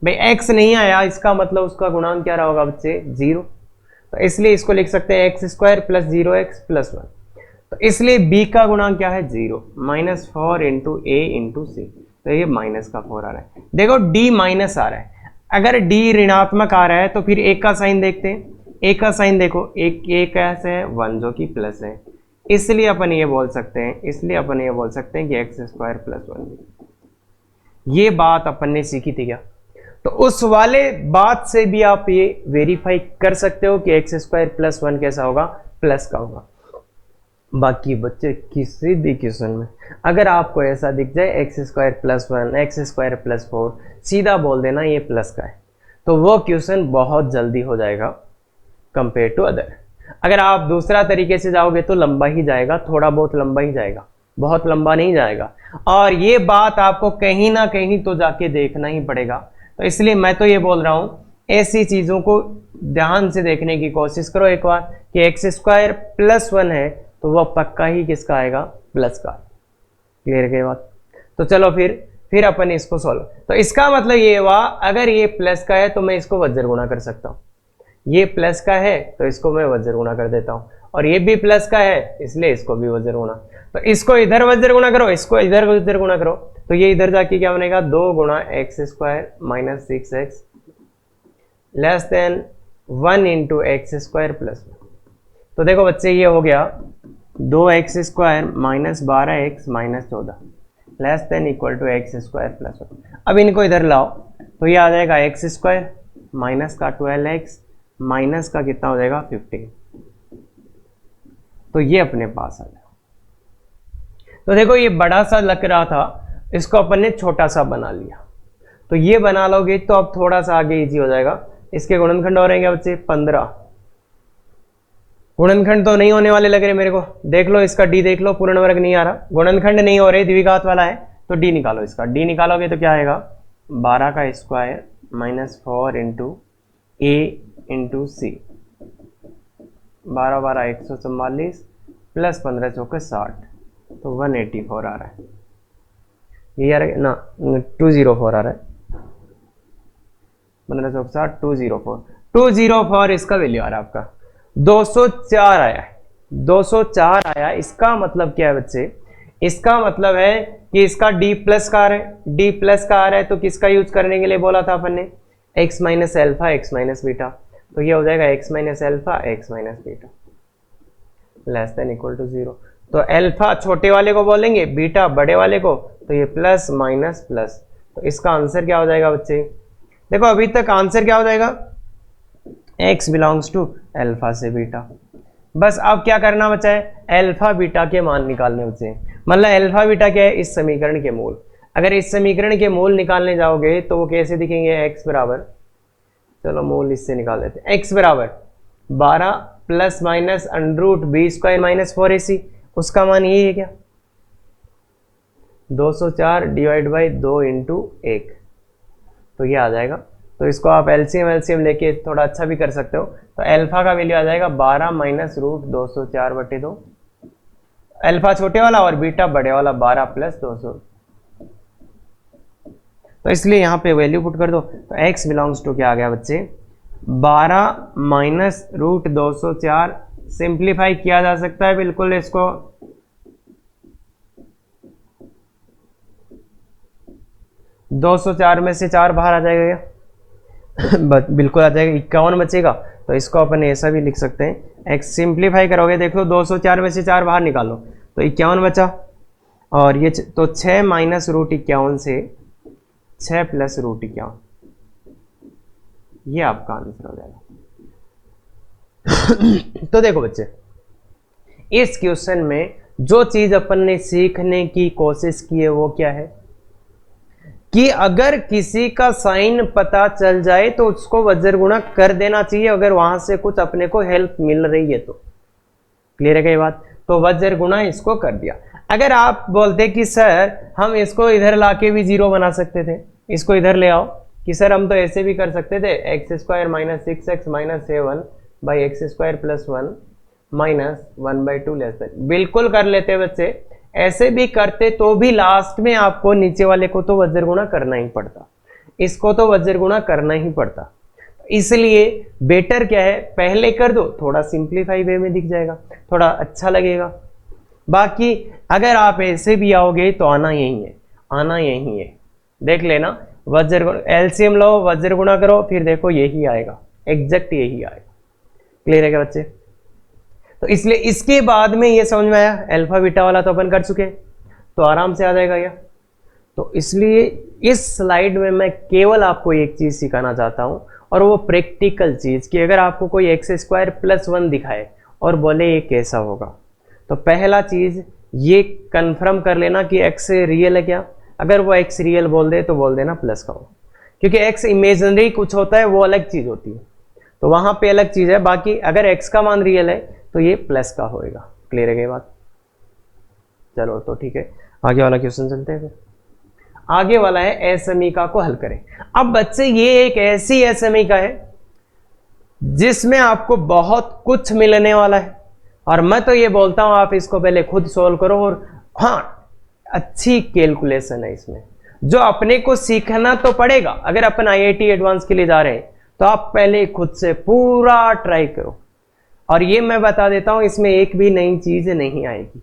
भाई x नहीं आया, इसका मतलब उसका गुणांक क्या रहा होगा बच्चे? 0। तो इसलिए इसको लिख सकते हैं x² + 0x + 1। तो इसलिए b का गुणांक क्या है 0, -4 इंटू a इंटू सी, तो ये माइनस का 4 आ रहा है। देखो d माइनस आ रहा है, अगर d ऋणात्मक आ रहा है तो फिर a का साइन देखते हैं। a का साइन देखो, a कैसे है 1 जो कि प्लस है, इसलिए अपन ये बोल सकते हैं, कि एक्स स्क्वायर प्लस 1। ये बात अपन ने सीखी थी क्या? तो उस वाले बात से भी आप ये वेरीफाई कर सकते हो कि एक्स स्क्वायर प्लस 1 कैसा होगा, प्लस का होगा। बाकी बच्चे किसी भी क्वेश्चन में अगर आपको ऐसा दिख जाए x square plus 1, x square plus 4, सीधा बोल देना ये प्लस का है, तो वो क्वेश्चन बहुत जल्दी हो जाएगा कंपेयर टू अदर। अगर आप दूसरा तरीके से जाओगे तो लंबा ही जाएगा, थोड़ा बहुत लंबा ही जाएगा, बहुत लंबा नहीं जाएगा। और ये बात आपको कहीं ना कहीं तो जाके देखना ही पड़ेगा। तो इसलिए मैं तो ये बोल रहा हूं, ऐसी चीजों को ध्यान से देखने की कोशिश करो एक बार कि एक्स स्क्वायर प्लस 1 है तो वह पक्का ही किसका आएगा, प्लस का। क्लियर है बात? तो चलो फिर अपन इसको सॉल्व। तो इसका मतलब ये हुआ, अगर ये प्लस का है तो मैं इसको वज्र गुणा कर सकता हूँ, ये प्लस का है तो इसको मैं वज्र गुणा कर देता हूँ, और ये भी प्लस का है इसलिए इसको भी वज्र गुणा। तो इसको इधर वज्र गुणा करो, इसको इधर वज्र गुणा करो, तो ये इधर जाके क्या बनेगा, 2 गुणा x square minus 6x less than 1 into x square plus 1। तो देखो बच्चे ये हो गया 2x square minus 12x minus 14 less than equal to x square plus 1। अब इनको इधर लाओ तो ये आ जाएगा एक्स स्क्वायर माइनस का 12x माइनस का कितना हो जाएगा 15, तो ये अपने पास आ जाएगा। तो देखो ये बड़ा सा लग रहा था, इसको अपन ने छोटा सा बना लिया, तो ये बना लोगे तो अब थोड़ा सा आगे इजी हो जाएगा। इसके गुणनखंड हो रहेंगे बच्चे 15, गुणनखंड तो नहीं होने वाले लग रहे मेरे को, देख लो इसका डी देख लो, पूर्ण वर्ग नहीं आ रहा, गुणनखंड नहीं हो रहे, द्विघात वाला है, तो डी निकालो। इसका डी निकालोगे तो क्या आएगा 12 का स्क्वायर माइनस 4 इंटू ए इंटू सी, 12 12 144 प्लस 15 चौके 60, तो 184 आ रहा है। ये यार ना 204 आ रहा है, 15 चौक 60 204 इसका वैल्यू आ रहा है आपका 204 आया है, 204 आया। इसका मतलब क्या है बच्चे, इसका मतलब है कि इसका d प्लस का आ रहा है, d प्लस का आ रहा है तो किसका यूज करने के लिए बोला था अपन ने, x minus alpha x minus beta, तो ये हो जाएगा x minus alpha x minus beta less than equal to 0। तो एल्फा छोटे वाले को बोलेंगे, बीटा बड़े वाले को, तो ये प्लस माइनस प्लस, तो इसका आंसर क्या हो जाएगा बच्चे, देखो अभी तक आंसर क्या हो जाएगा, x बिलोंग्स टू एल्फा से बीटा। बस अब क्या करना बचा है, एल्फा बीटा के मान निकालने बचे। मतलब एल्फा बीटा क्या है, इस समीकरण के मूल। अगर इस समीकरण के मूल निकालने जाओगे तो वो कैसे दिखेंगे, x बराबर, चलो मूल इससे निकाल देते हैं, x बराबर 12 plus minus under root b square minus 4ac, उसका मान यही है क्या 204 डिवाइड बाई 2 इंटू 1, तो ये आ जाएगा। तो इसको आप एलसीएम लेके थोड़ा अच्छा भी कर सकते हो। तो एल्फा का वैल्यू आ जाएगा 12 माइनस रूट 204/2, एल्फा छोटे वाला और बीटा बड़े वाला 12 प्लस 200, तो इसलिए यहाँ पे वैल्यू पुट कर दो। तो x बिलोंग्स टू क्या आ गया बच्चे, 12 माइनस रूट 204, सिंप्लीफाई किया जा सकता है बिल्कुल इसको, दो 204 में से 4 बाहर आ जाएगा क्या बिल्कुल आ जाएगा, 51 बचेगा। तो इसको अपन ऐसा भी लिख सकते हैं, x सिंप्लीफाई करोगे, देखो 204 में से 4 बाहर निकालो तो 51 बचा, और ये तो 6 माइनस रूट 51 से 6 प्लस रूट 51, ये आपका आंसर हो जाएगा। तो देखो बच्चे, इस क्वेश्चन में जो चीज अपन ने सीखने की कोशिश की है वो क्या है कि अगर किसी का साइन पता चल जाए तो उसको वज्र गुणा कर देना चाहिए, अगर वहां से कुछ अपने को हेल्प मिल रही है तो। क्लियर है क्या ये बात? तो वज्र गुणा इसको कर दिया। अगर आप बोलते कि सर हम इसको इधर लाके भी 0 बना सकते थे, इसको इधर ले आओ, कि सर हम तो ऐसे भी कर सकते थे, x square minus 6x minus 7 by x square plus 1 minus 1/2 less than, बिल्कुल कर लेते बच्चे, ऐसे भी करते तो भी लास्ट में आपको नीचे वाले को तो वज्र गुणा करना ही पड़ता, इसको तो वज्र गुणा करना ही पड़ता। इसलिए बेटर क्या है, पहले कर दो, थोड़ा सिंप्लीफाई वे में दिख जाएगा, थोड़ा अच्छा लगेगा। बाकी अगर आप ऐसे भी आओगे तो आना यही है, आना यही है। देख लेना, वज्र गुण एलसीएम लो, वज्र गुणा करो, फिर देखो यही आएगा, एग्जैक्ट यही आएगा। क्लियर है क्या बच्चे? तो इसलिए इसके बाद में ये समझ में आया, अल्फा बीटा वाला तो अपन कर चुके, तो आराम से आ जाएगा यह। तो इसलिए इस स्लाइड में मैं केवल आपको एक चीज सिखाना चाहता हूं, और वो प्रैक्टिकल चीज कि अगर आपको कोई एक्स स्क्वायर प्लस 1 दिखाए और बोले ये कैसा होगा, तो पहला चीज ये कंफर्म कर लेना कि एक्स रियल है क्या। अगर वो एक्स रियल बोल दे तो बोल देना प्लस का हो, क्योंकि एक्स इमेजिनरी कुछ होता है, वो अलग चीज होती है, तो वहां पे अलग चीज है। बाकी अगर एक्स का मान रियल है तो ये प्लस का होएगा। क्लियर है ये बात? चलो तो ठीक है, आगे वाला क्वेश्चन चलते हैं। फिर आगे वाला है असमीका को हल करें। अब बच्चे ये एक ऐसी असमीका है जिसमें आपको बहुत कुछ मिलने वाला है, और मैं तो ये बोलता हूं आप इसको पहले खुद सोल्व करो। और हाँ, अच्छी कैलकुलेशन है इसमें, जो अपने को सीखना तो पड़ेगा। अगर अपन आईआईटी एडवांस के लिए जा रहे हैं तो आप पहले खुद से पूरा ट्राई करो, और ये मैं बता देता हूं इसमें एक भी नई चीज नहीं आएगी,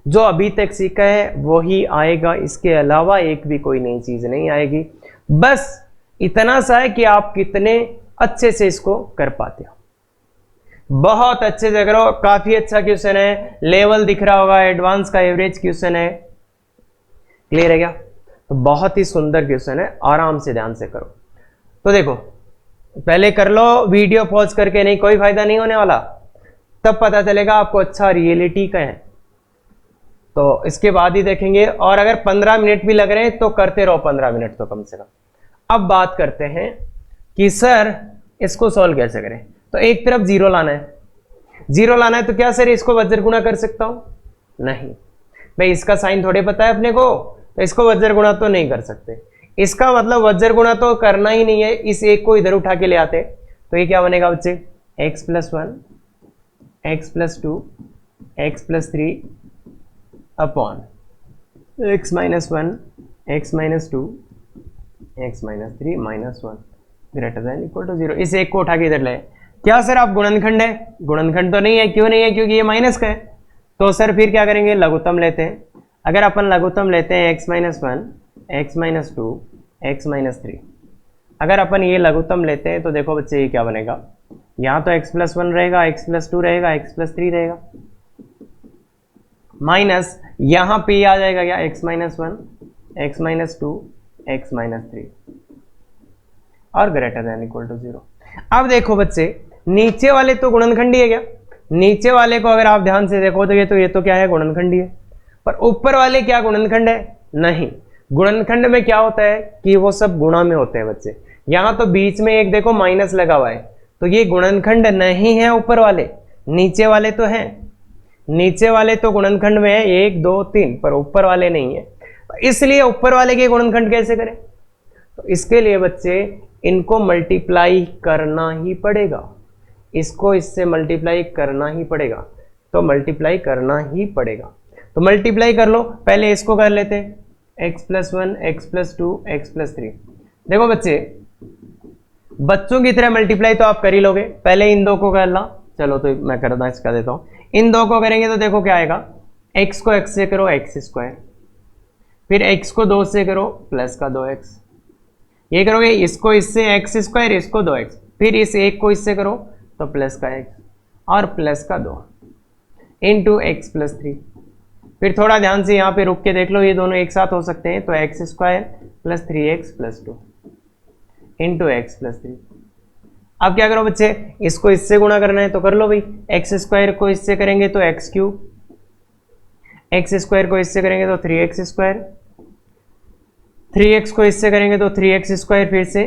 जो अभी तक सीखा है वही आएगा, इसके अलावा एक भी कोई नई चीज नहीं आएगी। बस इतना सा है कि आप कितने अच्छे से इसको कर पाते हो। बहुत अच्छे से करो, काफी अच्छा क्वेश्चन है, लेवल दिख रहा होगा, एडवांस का एवरेज क्वेश्चन है। क्लियर है क्या? तो बहुत ही सुंदर क्वेश्चन है, आराम से ध्यान से करो। तो देखो, पहले कर लो, वीडियो पॉज करके नहीं, कोई फायदा नहीं होने वाला, तब पता चलेगा आपको अच्छा रियलिटी का है, तो इसके बाद ही देखेंगे। और अगर 15 मिनट भी लग रहे हैं तो करते रहो 15 मिनट तो कम से कम। अब बात करते हैं कि सर इसको सॉल्व कैसे करें। तो एक तरफ जीरो लाना है, जीरो लाना है तो क्या सर इसको वज्र गुणा कर सकता हूं? नहीं भाई, इसका साइन थोड़े पता है अपने को, तो इसको वज्र गुणा तो नहीं कर सकते। इसका मतलब वज्र गुणा तो करना ही नहीं है, इस एक को इधर उठा के ले आते, तो ये क्या बनेगा बच्चे? x + 1 x + 2 x + 3 upon x - 1 x - 2 x - 3 -1 greater than equal to 0। इस एक को उठा के इधर ले। क्या सर आप गुणनखंड है? गुणनखंड तो नहीं है। क्यों नहीं है? क्योंकि ये माइनस का है। तो सर फिर क्या करेंगे? लघुत्तम लेते हैं। अगर अपन लघुत्तम लेते हैं x - 1 x - 2 x - 3, अगर अपन ये लघुत्तम लेते हैं तो देखो बच्चे ये क्या बनेगा, यहाँ तो x + 1 रहेगा, x + 2 रहेगा, x + 3 रहेगा, माइनस यहाँ पे आ जाएगा क्या? x - 1 x - 2 x - 3 और ग्रेटर देन इक्वल टू 0। अब देखो बच्चे, नीचे वाले तो गुणनखंडी है क्या? नीचे वाले को अगर आप ध्यान से देखो तो ये तो क्या है? गुणनखंडी है। पर ऊपर वाले क्या गुणनखंड है? नहीं। गुणनखंड में क्या होता है कि वो सब गुणा में होते हैं बच्चे। यहाँ तो बीच में एक देखो माइनस लगा हुआ है, तो ये गुणनखंड नहीं है ऊपर वाले, नीचे वाले तो हैं। नीचे वाले तो गुणनखंड में है 1 2 3, पर ऊपर वाले नहीं है। इसलिए ऊपर वाले के गुणनखंड कैसे करें? तो इसके लिए बच्चे इनको मल्टीप्लाई करना ही पड़ेगा, इसको इससे मल्टीप्लाई करना ही पड़ेगा, तो मल्टीप्लाई करना ही पड़ेगा। तो मल्टीप्लाई कर लो, पहले इसको कर लेते हैं, x + 1 x + 2 x + 3। देखो बच्चे, बच्चों की तरह मल्टीप्लाई तो आप कर ही लोगे, पहले इन दो को कर ला। चलो तो मैं करना इसका देता हूं, इन दो को करेंगे तो देखो क्या आएगा, x को x से करो x², फिर x को 2 से करो प्लस का 2x, ये करोगे इसको इससे x², इसको 2x, फिर इस एक को इससे करो तो प्लस का x और प्लस का 2 इंटू x + 3। फिर थोड़ा ध्यान से यहाँ पे रुक के देख लो, ये दोनों एक साथ हो सकते हैं, तो x² + 3x + 2 इंटू x + 3। अब क्या करो बच्चे, इसको इससे गुणा करना है तो कर लो भाई, x² को इससे करेंगे तो x3, x² को इससे करेंगे तो 3x², 3x को इससे करेंगे तो 3x² फिर से,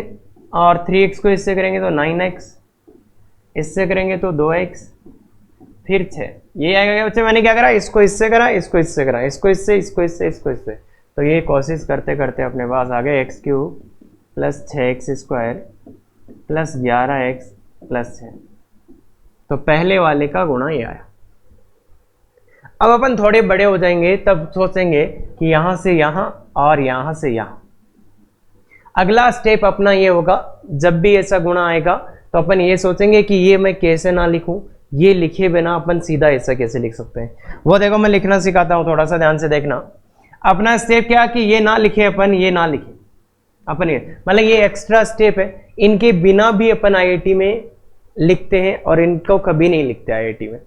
और 3x को इससे करेंगे तो 9x, इससे करेंगे तो 2x, फिर 6। ये आएगा क्या बच्चे? मैंने क्या करा, इसको इससे करा, इसको इससे करा, इसको इससे, इसको इससे, इसको इससे, तो ये कोशिश करते करते अपने पास आ गए x³ + 6x² + 11x + 6। तो पहले वाले का गुणा ये आया। अब अपन थोड़े बड़े हो जाएंगे तब सोचेंगे कि यहां से यहां और यहां से यहां। अगला स्टेप अपना ये होगा, जब भी ऐसा गुणा आएगा तो अपन ये सोचेंगे कि ये मैं कैसे ना लिखूं, ये लिखे बिना अपन सीधा ऐसा कैसे लिख सकते हैं, वो देखो मैं लिखना सिखाता हूँ, थोड़ा सा ध्यान से देखना। अपना स्टेप क्या कि ये ना लिखे अपन, ये ना लिखे अपन, ये मतलब ये एक्स्ट्रा स्टेप है, इनके बिना भी अपन आईआईटी में लिखते हैं और इनको कभी नहीं लिखते आईआईटी में।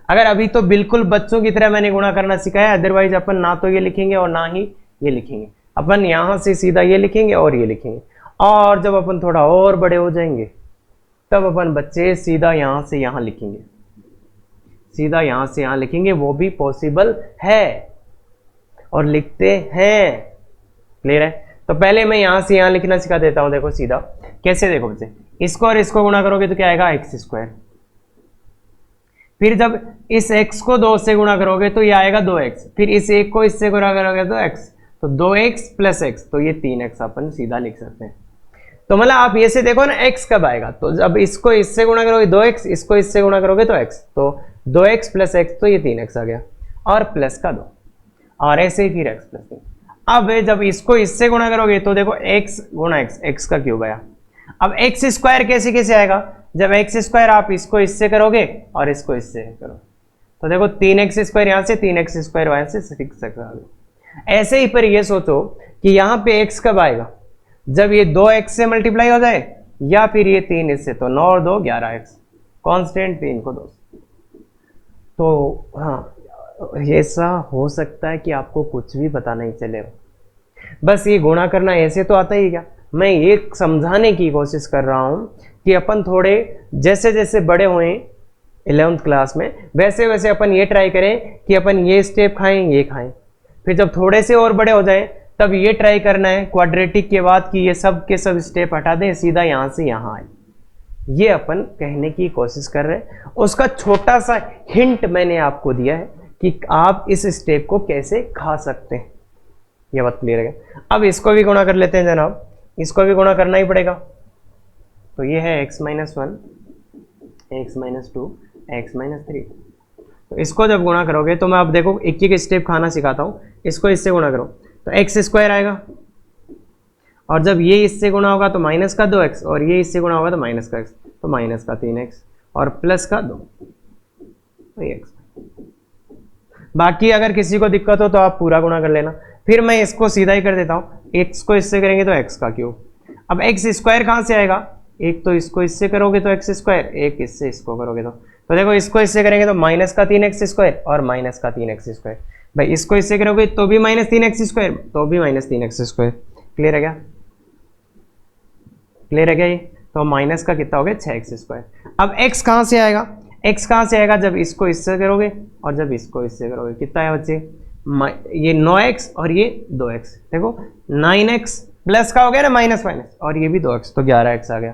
अगर अभी तो बिल्कुल बच्चों की तरह मैंने गुणा करना सिखाया, अदरवाइज अपन ना तो ये लिखेंगे और ना ही ये लिखेंगे, अपन यहां से सीधा ये लिखेंगे और ये लिखेंगे। और जब अपन थोड़ा और बड़े हो जाएंगे तब अपन बच्चे सीधा यहां से यहां लिखेंगे, सीधा यहां से यहां लिखेंगे, वो भी पॉसिबल है और लिखते हैं। क्लियर है? तो पहले मैं यहां से यहां लिखना सिखा देता हूं। देखो सीधा कैसे, देखो बच्चे, इसको और इसको गुणा करोगे तो क्या आएगा, एक्स स्क्वायर। फिर जब इस x को 2 से गुणा करोगे तो ये आएगा 2x, फिर इस 1 को इससे गुणा करोगे तो x, तो 2x प्लस x, तो ये 3x अपन सीधा लिख सकते हैं। तो मतलब आप ये से देखो ना x कब आएगा, तो जब इसको इससे गुणा करोगे 2x, इसको इससे गुणा करोगे तो x, तो 2x प्लस x, तो ये 3x आ गया और प्लस का 2, और ऐसे ही फिर x प्लस 3। अब जब इसको इससे गुणा करोगे तो देखो x गुणा x, x का क्यूब आया। अब x स्क्वायर कैसे कैसे आएगा, जब x स्क्वायर आप इसको इससे करोगे और इसको इससे करो, तो देखो 3x स्क्वायर यहाँ से, 3x स्क्वायर वहां से 6x। ऐसे ही पर ये सोचो कि यहाँ पे x कब आएगा, जब ये 2x से मल्टीप्लाई हो जाए, या फिर ये 3 इससे, तो 9 और 2 11x, कांस्टेंट 3 को 2। तो हाँ, ऐसा हो सकता है कि आपको कुछ भी पता नहीं चले, बस ये गुणा करना ऐसे तो आता ही क्या। मैं ये समझाने की कोशिश कर रहा हूं कि अपन थोड़े जैसे जैसे बड़े हुए 11th क्लास में, वैसे वैसे अपन ये ट्राई करें कि अपन ये स्टेप खाएं, ये खाएं। फिर जब थोड़े से और बड़े हो जाएं तब ये ट्राई करना है क्वाड्रेटिक के बाद कि ये सब के सब स्टेप हटा दें, सीधा यहां से यहां आए। ये अपन कहने की कोशिश कर रहे हैं। उसका छोटा सा हिंट मैंने आपको दिया है कि आप इस स्टेप को कैसे खा सकते हैं। ये बात क्लियर है? अब इसको भी गुणा कर लेते हैं जनाब, इसको भी गुणा करना ही पड़ेगा। तो ये है x minus 1, x minus 2, x minus 3। तो इसको जब गुणा करोगे तो मैं अब देखो एक एक स्टेप खाना सिखाता हूँ। इसको इससे गुणा करो तो x स्क्वायर आएगा, और जब ये इससे गुणा होगा तो माइनस का 2x, और ये इससे गुणा होगा तो माइनस का x, तो माइनस का 3x और प्लस का 2, तो ये x। बाकी अगर किसी को दिक्कत हो तो आप पूरा गुणा कर लेना। फिर मैं इसको सीधा ही कर देता हूँ, x को इससे करेंगे तो x का क्यूब। अब x स्क्वायर कहाँ से आएगा, एक तो इसको इससे करोगे तो x स्क्वायर, एक इससे इसको करोगे तो देखो इसको इससे करेंगे तो माइनस का 3x स्क्वायर और माइनस का 3x स्क्वायर। भाई इसको इससे करोगे तो भी माइनस 3x स्क्वायर, तो भी माइनस 3x स्क्वायर। क्लियर है क्या? क्लियर है क्या? ये तो माइनस का कितना हो गया 6x स्क्वायर। अब x कहाँ से आएगा, x कहाँ से आएगा, जब इसको इससे करोगे और जब इसको इससे करोगे, कितना है बच्चे, ये 9x और ये 2x। देखो 9x प्लस का हो गया ना, माइनस माइनस, और ये भी 2x, तो 11x आ गया।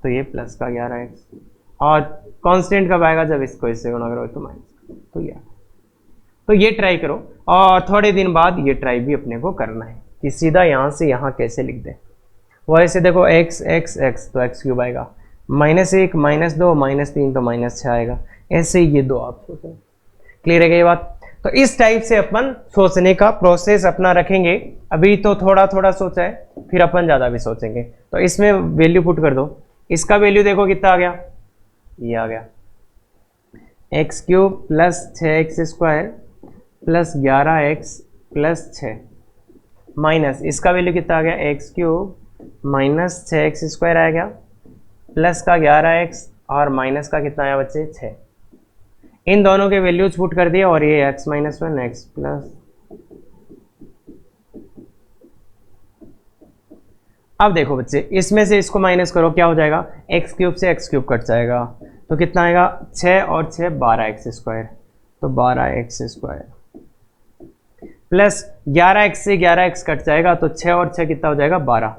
तो ये प्लस का 11x, और कांस्टेंट कब आएगा, जब इसको इससे गुणा करोगे तो माइनस, तो ये। तो ये ट्राई करो, और थोड़े दिन बाद ये ट्राई भी अपने को करना है कि सीधा यहाँ से यहाँ कैसे लिख दें। वैसे देखो x x x, तो x क्यूब आएगा, -1 -2 -3, तो -6 आएगा। ऐसे ही ये दो आप सोचो। क्लियर है ये बात? तो इस टाइप से अपन सोचने का प्रोसेस अपना रखेंगे। अभी तो थोड़ा थोड़ा सोचा है, फिर अपन ज़्यादा भी सोचेंगे। तो इसमें वैल्यू पुट कर दो। इसका वैल्यू देखो कितना आ गया, ये आ गया x cube plus 6x square plus 11x plus 6, minus इसका वैल्यू कितना आ गया, x cube minus 6x square आ गया प्लस का 11x और माइनस का कितना आया बच्चे 6। इन दोनों के वैल्यूज पुट कर दिए, और ये x माइनस 1 x प्लस। अब देखो बच्चे, इसमें से इसको माइनस करो, क्या हो जाएगा, x क्यूब से x क्यूब कट जाएगा, तो कितना आएगा 6 और 6 12x स्क्वायर, तो 12x स्क्वायर प्लस 11x से 11x कट जाएगा, तो 6 और 6 कितना हो जाएगा 12।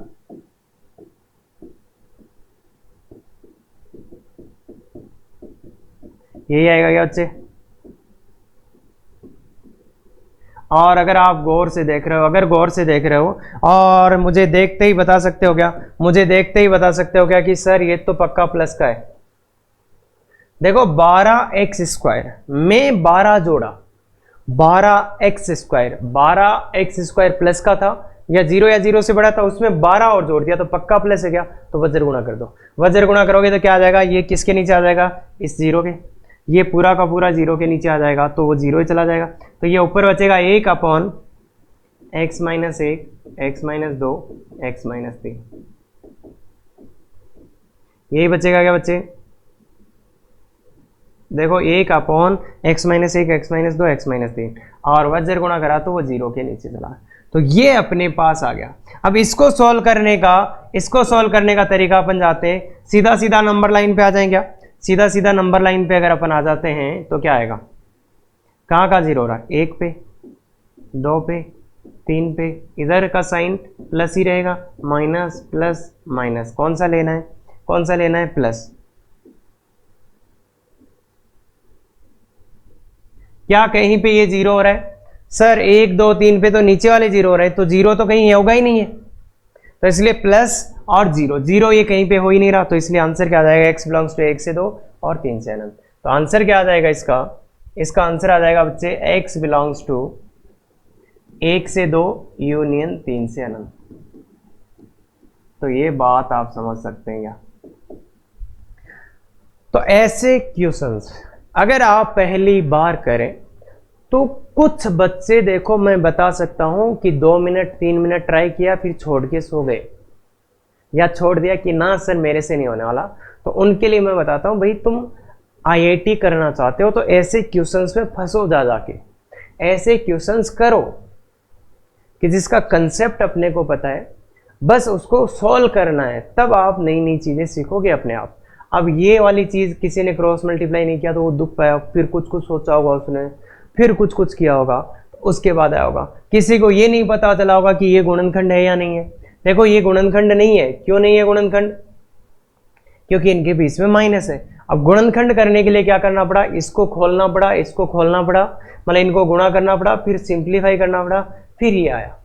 यही आएगा क्या बच्चे? और अगर आप गौर से देख रहे हो, अगर गौर से देख रहे हो और मुझे देखते ही बता सकते हो क्या, मुझे देखते ही बता सकते हो क्या कि सर ये तो पक्का प्लस का है। देखो 12x स्क्वायर में 12 जोड़ा, 12x square, 12x square plus का था, या जीरो से बड़ा था, उसमें 12 और जोड़ दिया तो पक्का प्लस है क्या, तो वज्र गुणा कर दो। वज्र गुणा करोगे तो क्या आ जाएगा, ये किसके नीचे आ जाएगा, इस जीरो के, ये पूरा का पूरा जीरो के नीचे आ जाएगा, तो वो जीरो ही चला जाएगा। तो ये ऊपर बचेगा 1 upon x minus 1, x minus 2, x minus 3, यही बचेगा क्या बच्चे, देखो 1 upon x minus 1, x minus 2, x minus 3, और वज्र गुणा करा तो वो जीरो के नीचे चला, तो ये अपने पास आ गया। अब इसको सॉल्व करने का तरीका अपन जाते हैं, सीधा सीधा नंबर लाइन पे आ जाएंगे क्या, सीधा सीधा नंबर लाइन पे अगर अपन आ जाते हैं तो क्या आएगा, कहाँ का जीरो हो रहा है, 1 पे, 2 पे, 3 पे, इधर का साइन प्लस ही रहेगा, माइनस प्लस माइनस, कौन सा लेना है, प्लस। क्या कहीं पे ये जीरो हो रहा है, सर 1 2 3 पे तो नीचे वाले जीरो हो रहे हैं, तो जीरो तो कहीं होगा ही नहीं है, तो इसलिए प्लस और जीरो ये कहीं पे हो ही नहीं रहा, तो इसलिए आंसर क्या आ जाएगा, x बिलोंग्स टू 1 से 2 और 3 से अनंत। तो आंसर क्या आ जाएगा इसका आंसर आ जाएगा बच्चे x बिलोंग्स टू 1 से 2 यूनियन 3 से अनंत। तो ये बात आप समझ सकते हैं क्या। तो ऐसे क्वेश्चंस अगर आप पहली बार करें तो कुछ बच्चे, देखो मैं बता सकता हूं कि 2 मिनट 3 मिनट ट्राई किया फिर छोड़ के सो गए, या छोड़ दिया कि ना सर मेरे से नहीं होने वाला, तो उनके लिए मैं बताता हूं, भाई तुम आईआईटी करना चाहते हो तो ऐसे क्वेश्चंस में फंसो, जाके ऐसे क्वेश्चंस करो कि जिसका कंसेप्ट अपने को पता है, बस उसको सॉल्व करना है, तब आप नई नई चीजें सीखोगे अपने आप। अब ये वाली चीज किसी ने क्रॉस मल्टीप्लाई नहीं किया तो वो दुख पाया, फिर कुछ सोचा होगा उसने, फिर कुछ किया होगा, तो उसके बाद आया होगा। किसी को ये नहीं पता चला होगा कि ये गुणनखंड है या नहीं है। देखो ये गुणनखंड नहीं है, क्यों नहीं है गुणनखंड, क्योंकि इनके बीच में माइनस है। अब गुणनखंड करने के लिए क्या करना पड़ा, इसको खोलना पड़ा, इसको खोलना पड़ा, मतलब इनको गुणा करना पड़ा, फिर सिंप्लीफाई करना पड़ा, फिर ये आया।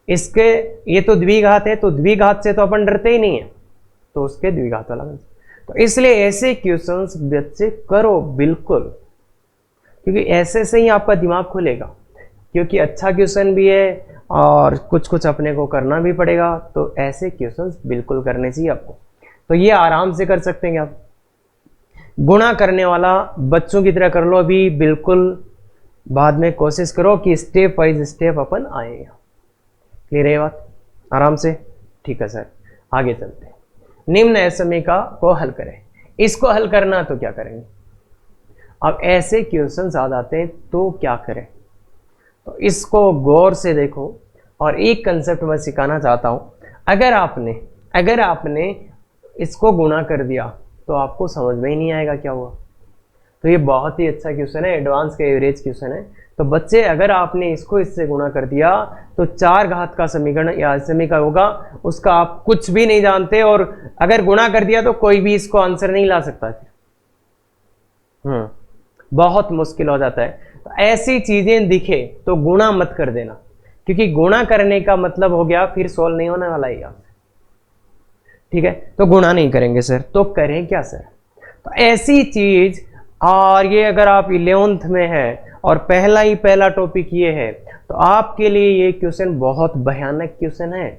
इसके ये तो द्विघात है, तो द्विघात से तो अपन डरते ही नहीं है, तो उसके द्विघात वाला। तो इसलिए ऐसे क्वेश्चंस बच्चे करो बिल्कुल, क्योंकि ऐसे से ही आपका दिमाग खुलेगा, क्योंकि अच्छा क्वेश्चन भी है और कुछ अपने को करना भी पड़ेगा, तो ऐसे क्वेश्चंस बिल्कुल करने चाहिए आपको। तो ये आराम से कर सकते हैं आप। गुणा करने वाला बच्चों की तरह कर लो अभी, बिल्कुल बाद में कोशिश करो कि स्टेप वाइज स्टेप अपन आएगा। क्लियर है बात, आराम से, ठीक है सर। आगे चलते हैं, निम्न समीकरण को हल करें। इसको हल करना तो क्या करेंगे, अब ऐसे क्वेश्चंस आ जाते हैं तो क्या करें, तो इसको गौर से देखो, और एक कंसेप्ट मैं सिखाना चाहता हूं। अगर आपने इसको गुणा कर दिया तो आपको समझ में ही नहीं आएगा क्या हुआ। तो ये बहुत ही अच्छा क्वेश्चन है, एडवांस का एवरेज क्वेश्चन है। तो बच्चे अगर आपने इसको इससे गुणा कर दिया तो 4 घात का समीकरण या समीकरण होगा, उसका आप कुछ भी नहीं जानते, और अगर गुणा कर दिया तो कोई भी इसको आंसर नहीं ला सकता, बहुत मुश्किल हो जाता है। तो ऐसी चीजें दिखे तो गुणा मत कर देना, क्योंकि गुणा करने का मतलब हो गया फिर सोल्व नहीं होने वाला है, ठीक है। तो गुणा नहीं करेंगे सर, तो करें क्या सर, तो ऐसी चीज, और ये अगर आप 11th में है और पहला टॉपिक ये है, तो आपके लिए ये क्वेश्चन बहुत भयानक क्वेश्चन है,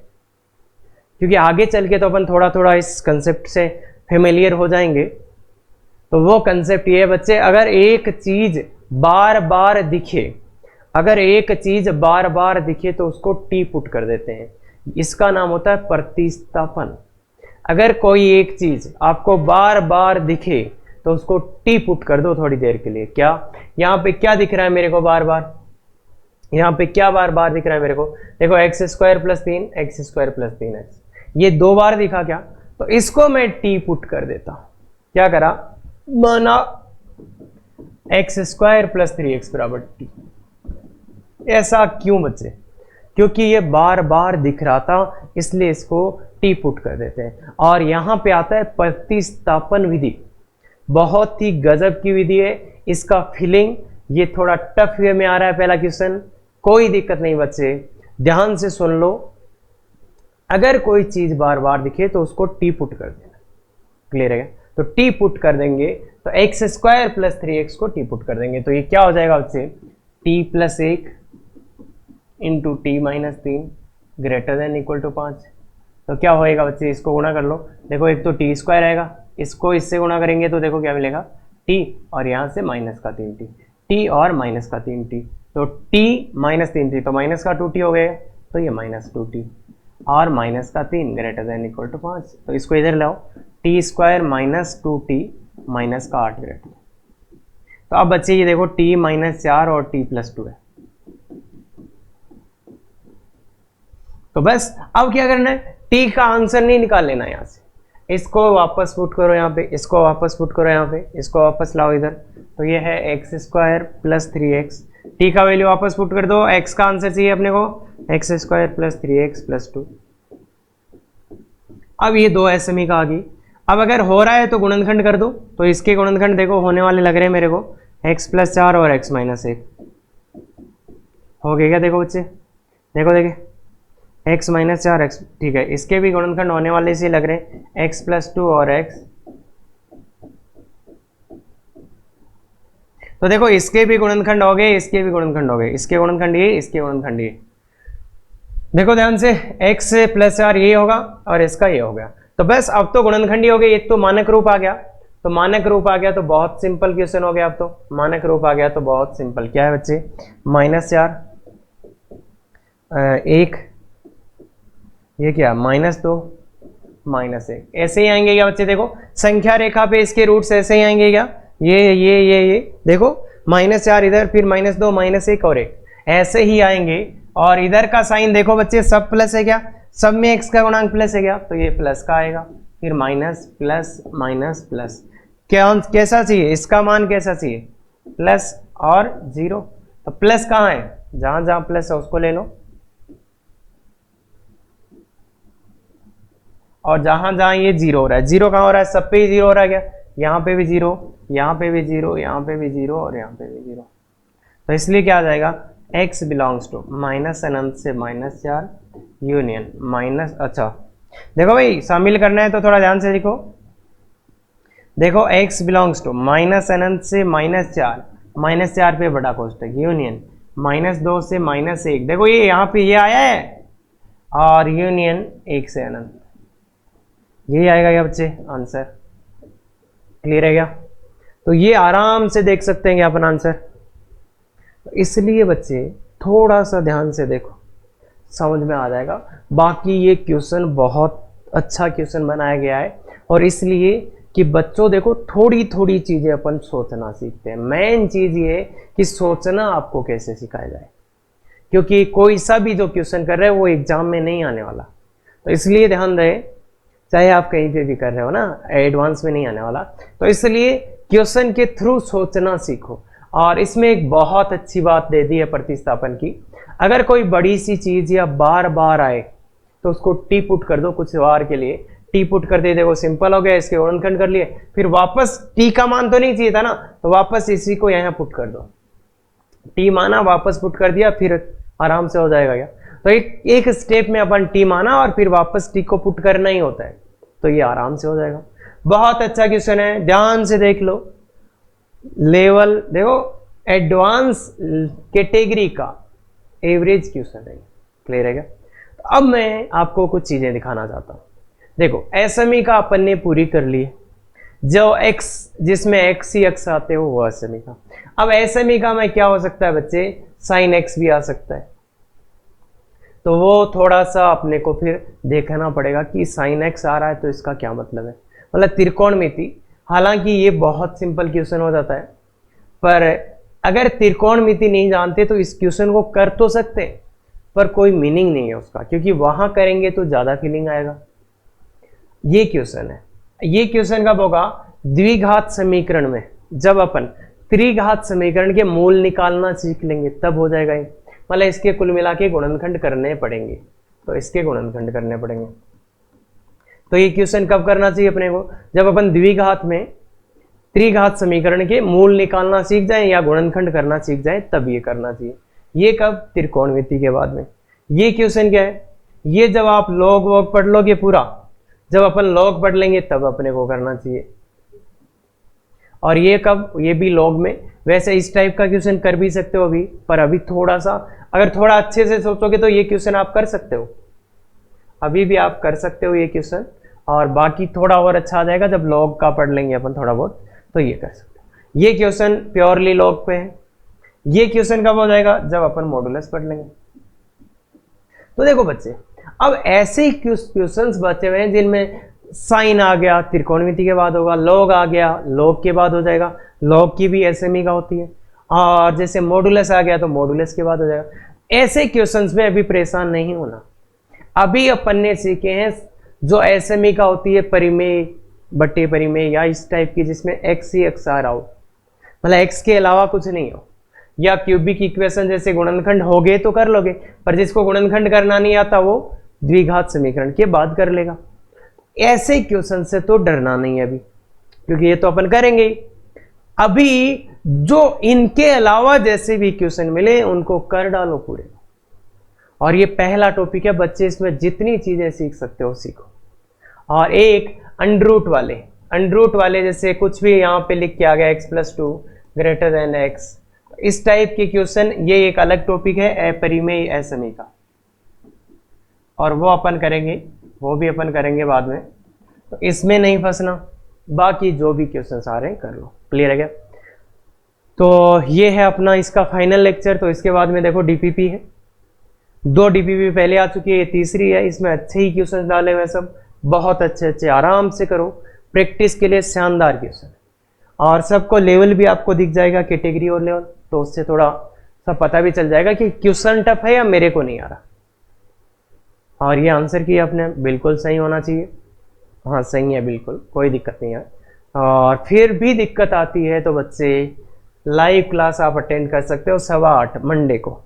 क्योंकि आगे चल के तो अपन थोड़ा इस कंसेप्ट से फेमिलियर हो जाएंगे। तो वो कंसेप्ट ये है बच्चे, अगर एक चीज बार बार दिखे तो उसको टी पुट कर देते हैं, इसका नाम होता है प्रतिस्थापन। अगर कोई एक चीज आपको बार बार दिखे तो उसको टी पुट कर दो थोड़ी देर के लिए। क्या यहाँ पे क्या दिख रहा है मेरे को बार बार, यहाँ पे क्या बार बार दिख रहा है मेरे को, देखो एक्स स्क्वायर प्लस 3 एक्स, ये 2 बार दिखा क्या, तो इसको मैं टी पुट कर देता। क्या करा, माना एक्स स्क्वायर प्लस 3x बराबर टी। ऐसा क्यों बच्चे, क्योंकि ये बार बार दिख रहा था, इसलिए इसको टी पुट कर देते हैं। और यहां पे आता है प्रतिस्थापन विधि, बहुत ही गजब की विधि है। इसका फीलिंग ये थोड़ा टफ वे में आ रहा है पहला क्वेश्चन, कोई दिक्कत नहीं बच्चे, ध्यान से सुन लो। अगर कोई चीज बार बार दिखे तो उसको टी पुट कर देना, क्लियर है। तो टी पुट कर देंगे तो एक्स स्क्वायर प्लस 3x को टी पुट कर देंगे, तो ये क्या हो जाएगा बच्चे, t plus 1 into t minus 3 greater than equal to 5। तो क्या होएगा बच्चे, इसको गुणा कर लो। देखो एक तो टी स्क्वायर आएगा, इसको इससे गुणा करेंगे तो देखो क्या मिलेगा, टी और यहाँ से माइनस का 3t, टी और माइनस का 3t, तो टी माइनस 3t तो माइनस का 2t हो गया, तो ये माइनस 2t और माइनस का 3 ग्रेटर देन इक्वल टू 5। तो इसको इधर लाओ, T square minus 2t minus का 8 ग्रेटर। तो अब बच्चे ये देखो t माइनस 4 और t प्लस 2 है। तो बस अब क्या करना है, t का आंसर नहीं निकाल लेना यहाँ से, इसको वापस पुट करो यहाँ पे, इसको वापस पुट करो यहाँ पे, इसको वापस लाओ इधर। तो ये है x square plus 3x, T का वैल्यू वापस पुट कर दो, x का आंसर चाहिए अपने को, x square plus 3x plus 2। अब ये दो SME का आ गई। अब अगर हो रहा है तो गुणनखंड कर दो, तो इसके गुणनखंड देखो होने वाले लग रहे हैं मेरे को, x प्लस 4 और x माइनस 1 हो गया क्या, देखो बच्चे देखो देखे, x माइनस 4x, ठीक है, इसके भी गुणनखंड होने वाले से लग रहे हैं, x प्लस 2 और x। तो देखो इसके भी गुणनखंड हो गए, इसके भी गुणनखंड हो गए, इसके गुणनखंड ये, इसके गुणनखंड ये। देखो ध्यान से, x प्लस 4 ये होगा और इसका ये हो गया। तो बस अब तो गुणनखंड ही हो गए, एक तो मानक रूप आ गया, तो मानक रूप आ गया तो बहुत सिंपल क्वेश्चन हो गया। अब तो मानक रूप आ गया तो बहुत सिंपल, क्या है बच्चे, -4 1, ये क्या -2 -1, ऐसे ही आएंगे क्या बच्चे, देखो संख्या रेखा पे इसके रूट्स ऐसे ही आएंगे क्या, ये देखो -4 इधर, फिर -2 -1 और 1, ऐसे ही आएंगे। और इधर का साइन देखो बच्चे, सब प्लस है क्या, सब में x का गुणांक प्लस है क्या, तो ये प्लस का आएगा, फिर माइनस प्लस माइनस प्लस, क्या कैसा चाहिए, इसका मान कैसा चाहिए, प्लस और 0। तो प्लस कहाँ है, जहां जहां प्लस है उसको ले लो, और जहां जहां ये 0 हो रहा है, 0 कहाँ हो रहा है, सब पे ही 0 हो रहा है क्या, यहाँ पे भी 0, यहाँ पे भी 0, यहाँ पे भी 0 और यहाँ पे भी 0। तो इसलिए क्या आ जाएगा, x बिलोंग्स टू माइनस अनंत से -4 यूनियन माइनस, अच्छा देखो भाई शामिल करना है तो थोड़ा ध्यान से देखो, देखो x बिलोंग्स टू माइनस अनंत से -4 पे बड़ा कोष्टक यूनियन -2 से -1, देखो ये यहाँ पे ये आया है, और यूनियन 1 से अनंत, यही आएगा क्या बच्चे आंसर, क्लियर है क्या। तो ये आराम से देख सकते हैं अपन आंसर। तो इसलिए बच्चे थोड़ा सा ध्यान से देखो, समझ में आ जाएगा। बाकी ये क्वेश्चन बहुत अच्छा क्वेश्चन बनाया गया है, और इसलिए कि बच्चों देखो थोड़ी थोड़ी चीजें अपन सोचना सीखते हैं। मेन चीज ये कि सोचना आपको कैसे सिखाया जाए, क्योंकि कोई सा भी जो क्वेश्चन कर रहे हैं वो एग्जाम में नहीं आने वाला। तो इसलिए ध्यान रहे, चाहे आप कहीं पे भी कर रहे हो ना, एडवांस में नहीं आने वाला। तो इसलिए क्वेश्चन के थ्रू सोचना सीखो। और इसमें एक बहुत अच्छी बात दे दी है प्रतिस्थापन की, अगर कोई बड़ी सी चीज या बार बार आए तो उसको टी पुट कर दो, कुछ बार के लिए टी पुट कर दे, देखो सिंपल हो गया, इसके गुणनखंड कर लिए, फिर वापस टी का मान तो नहीं चाहिए था ना, तो वापस इसी को यहाँ पुट कर दो, टी माना वापस पुट कर दिया, फिर आराम से हो जाएगा क्या। तो एक स्टेप में अपन टी माना और फिर वापस टी को पुट करना ही होता है, तो ये आराम से हो जाएगा। बहुत अच्छा क्वेश्चन है, ध्यान से देख लो। लेवल देखो, एडवांस कैटेगरी का एवरेज क्वेश्चन है, क्लियर है क्या। तो अब मैं आपको कुछ चीजें दिखाना चाहता हूं। देखो एसएमई का अपन ने पूरी कर ली, जो एक्स जिसमें एक्स ही एक्स आते हो वो एसएमई का। अब एसएमई का में क्या हो सकता है बच्चे, साइन एक्स भी आ सकता है, तो वो थोड़ा सा अपने को फिर देखना पड़ेगा कि साइन एक्स आ रहा है तो इसका क्या मतलब है, मतलब त्रिकोणमिति। हालांकि ये बहुत सिंपल क्वेश्चन हो जाता है, पर अगर त्रिकोणमिति नहीं जानते तो इस क्वेश्चन को कर तो सकते, पर कोई मीनिंग नहीं है उसका, क्योंकि वहां करेंगे तो ज्यादा फीलिंग आएगा। ये क्वेश्चन है, ये क्वेश्चन कब होगा, द्विघात समीकरण में, जब अपन त्रिघात समीकरण के मूल निकालना सीख लेंगे तब हो जाएगा ये। मतलब इसके कुल मिला के गुणनखंड करने पड़ेंगे, तो इसके गुणनखंड करने पड़ेंगे। तो ये क्वेश्चन कब करना चाहिए अपने को, जब अपन द्विघात में त्रिघात समीकरण के मूल निकालना सीख जाए या गुणनखंड करना सीख जाए, तब ये करना चाहिए। ये कब, त्रिकोणमिति के बाद में। ये क्वेश्चन क्या है, ये जब आप लॉग वॉग पढ़ लोगे पूरा, जब अपन लॉग पढ़ लेंगे तब अपने को करना चाहिए। और ये कब, ये भी लॉग में। वैसे इस टाइप का क्वेश्चन कर भी सकते हो अभी, पर अभी थोड़ा सा अगर थोड़ा अच्छे से सोचोगे तो ये क्वेश्चन आप कर सकते हो, अभी भी आप कर सकते हो ये क्वेश्चन, और बाकी थोड़ा और अच्छा आ जाएगा जब लॉग का पढ़ लेंगे अपन थोड़ा बहुत, तो ये कर सकते हो। ये क्वेश्चन प्योरली लॉग पे है। ये क्वेश्चन कब हो जाएगा, जब अपन मॉडुलस पढ़ लेंगे। तो देखो बच्चे, अब ऐसे क्वेश्चंस बचे हुए हैं जिनमें साइन आ गया, त्रिकोणमिति के बाद होगा, लॉग आ गया, लॉग के बाद हो जाएगा, लॉग की भी एसएमई का होती है, और जैसे मॉडुलस आ गया तो मॉडुलस के बाद हो जाएगा। ऐसे क्वेश्चंस में अभी परेशान नहीं होना। अभी अपन ने सीखे हैं जो एसएमई का होती है परिमेय बट्टे परिमेय, या इस टाइप की जिसमें एक्स ही एक्स आ रहा हो, मतलब एक्स के अलावा कुछ नहीं हो, या क्यूबिक इक्वेशन जैसे गुणनखंड हो गए तो कर लोगे, पर जिसको गुणनखंड करना नहीं आता वो द्विघात समीकरण के बाद कर लेगा। ऐसे क्वेश्चन से तो डरना नहीं है अभी, क्योंकि ये तो अपन करेंगे ही। अभी जो इनके अलावा जैसे भी क्वेश्चन मिले उनको कर डालो पूरे। और ये पहला टॉपिक है बच्चे, इसमें जितनी चीजें सीख सकते हो सीखो। और एक अंडरूट वाले जैसे कुछ भी यहाँ पे लिख के आ गया x+2 ग्रेटर देन x, इस टाइप के क्वेश्चन, ये एक अलग टॉपिक है अपरिमेय एसएमई का, और वो अपन करेंगे, वो भी अपन करेंगे बाद में, तो इसमें नहीं फंसना। बाकी जो भी क्वेश्चन आ रहे हैं कर लो। क्लियर है क्या? तो ये है अपना इसका फाइनल लेक्चर। तो इसके बाद में देखो डीपीपी है, 2 डीपीपी पहले आ चुकी है, ये तीसरी है। इसमें अच्छे ही क्वेश्चन डाले हुए सब, बहुत अच्छे आराम से करो, प्रैक्टिस के लिए शानदार क्वेश्चन। और सबको लेवल भी आपको दिख जाएगा, कैटेगरी और लेवल, तो उससे थोड़ा सब पता भी चल जाएगा कि क्वेश्चन टफ है या मेरे को नहीं आ रहा। और ये आंसर किया आपने, बिल्कुल सही होना चाहिए। हाँ सही है, बिल्कुल कोई दिक्कत नहीं है। और फिर भी दिक्कत आती है तो बच्चे लाइव क्लास आप अटेंड कर सकते हो 8:15 मंडे को।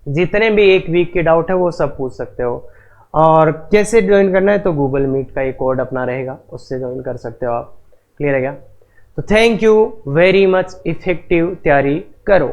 जितने भी एक वीक के डाउट है वो सब पूछ सकते हो। और कैसे ज्वाइन करना है तो गूगल मीट का एक कोड अपना रहेगा, उससे ज्वाइन कर सकते हो आप। क्लियर है क्या? तो thank you very much, effective तैयारी करो।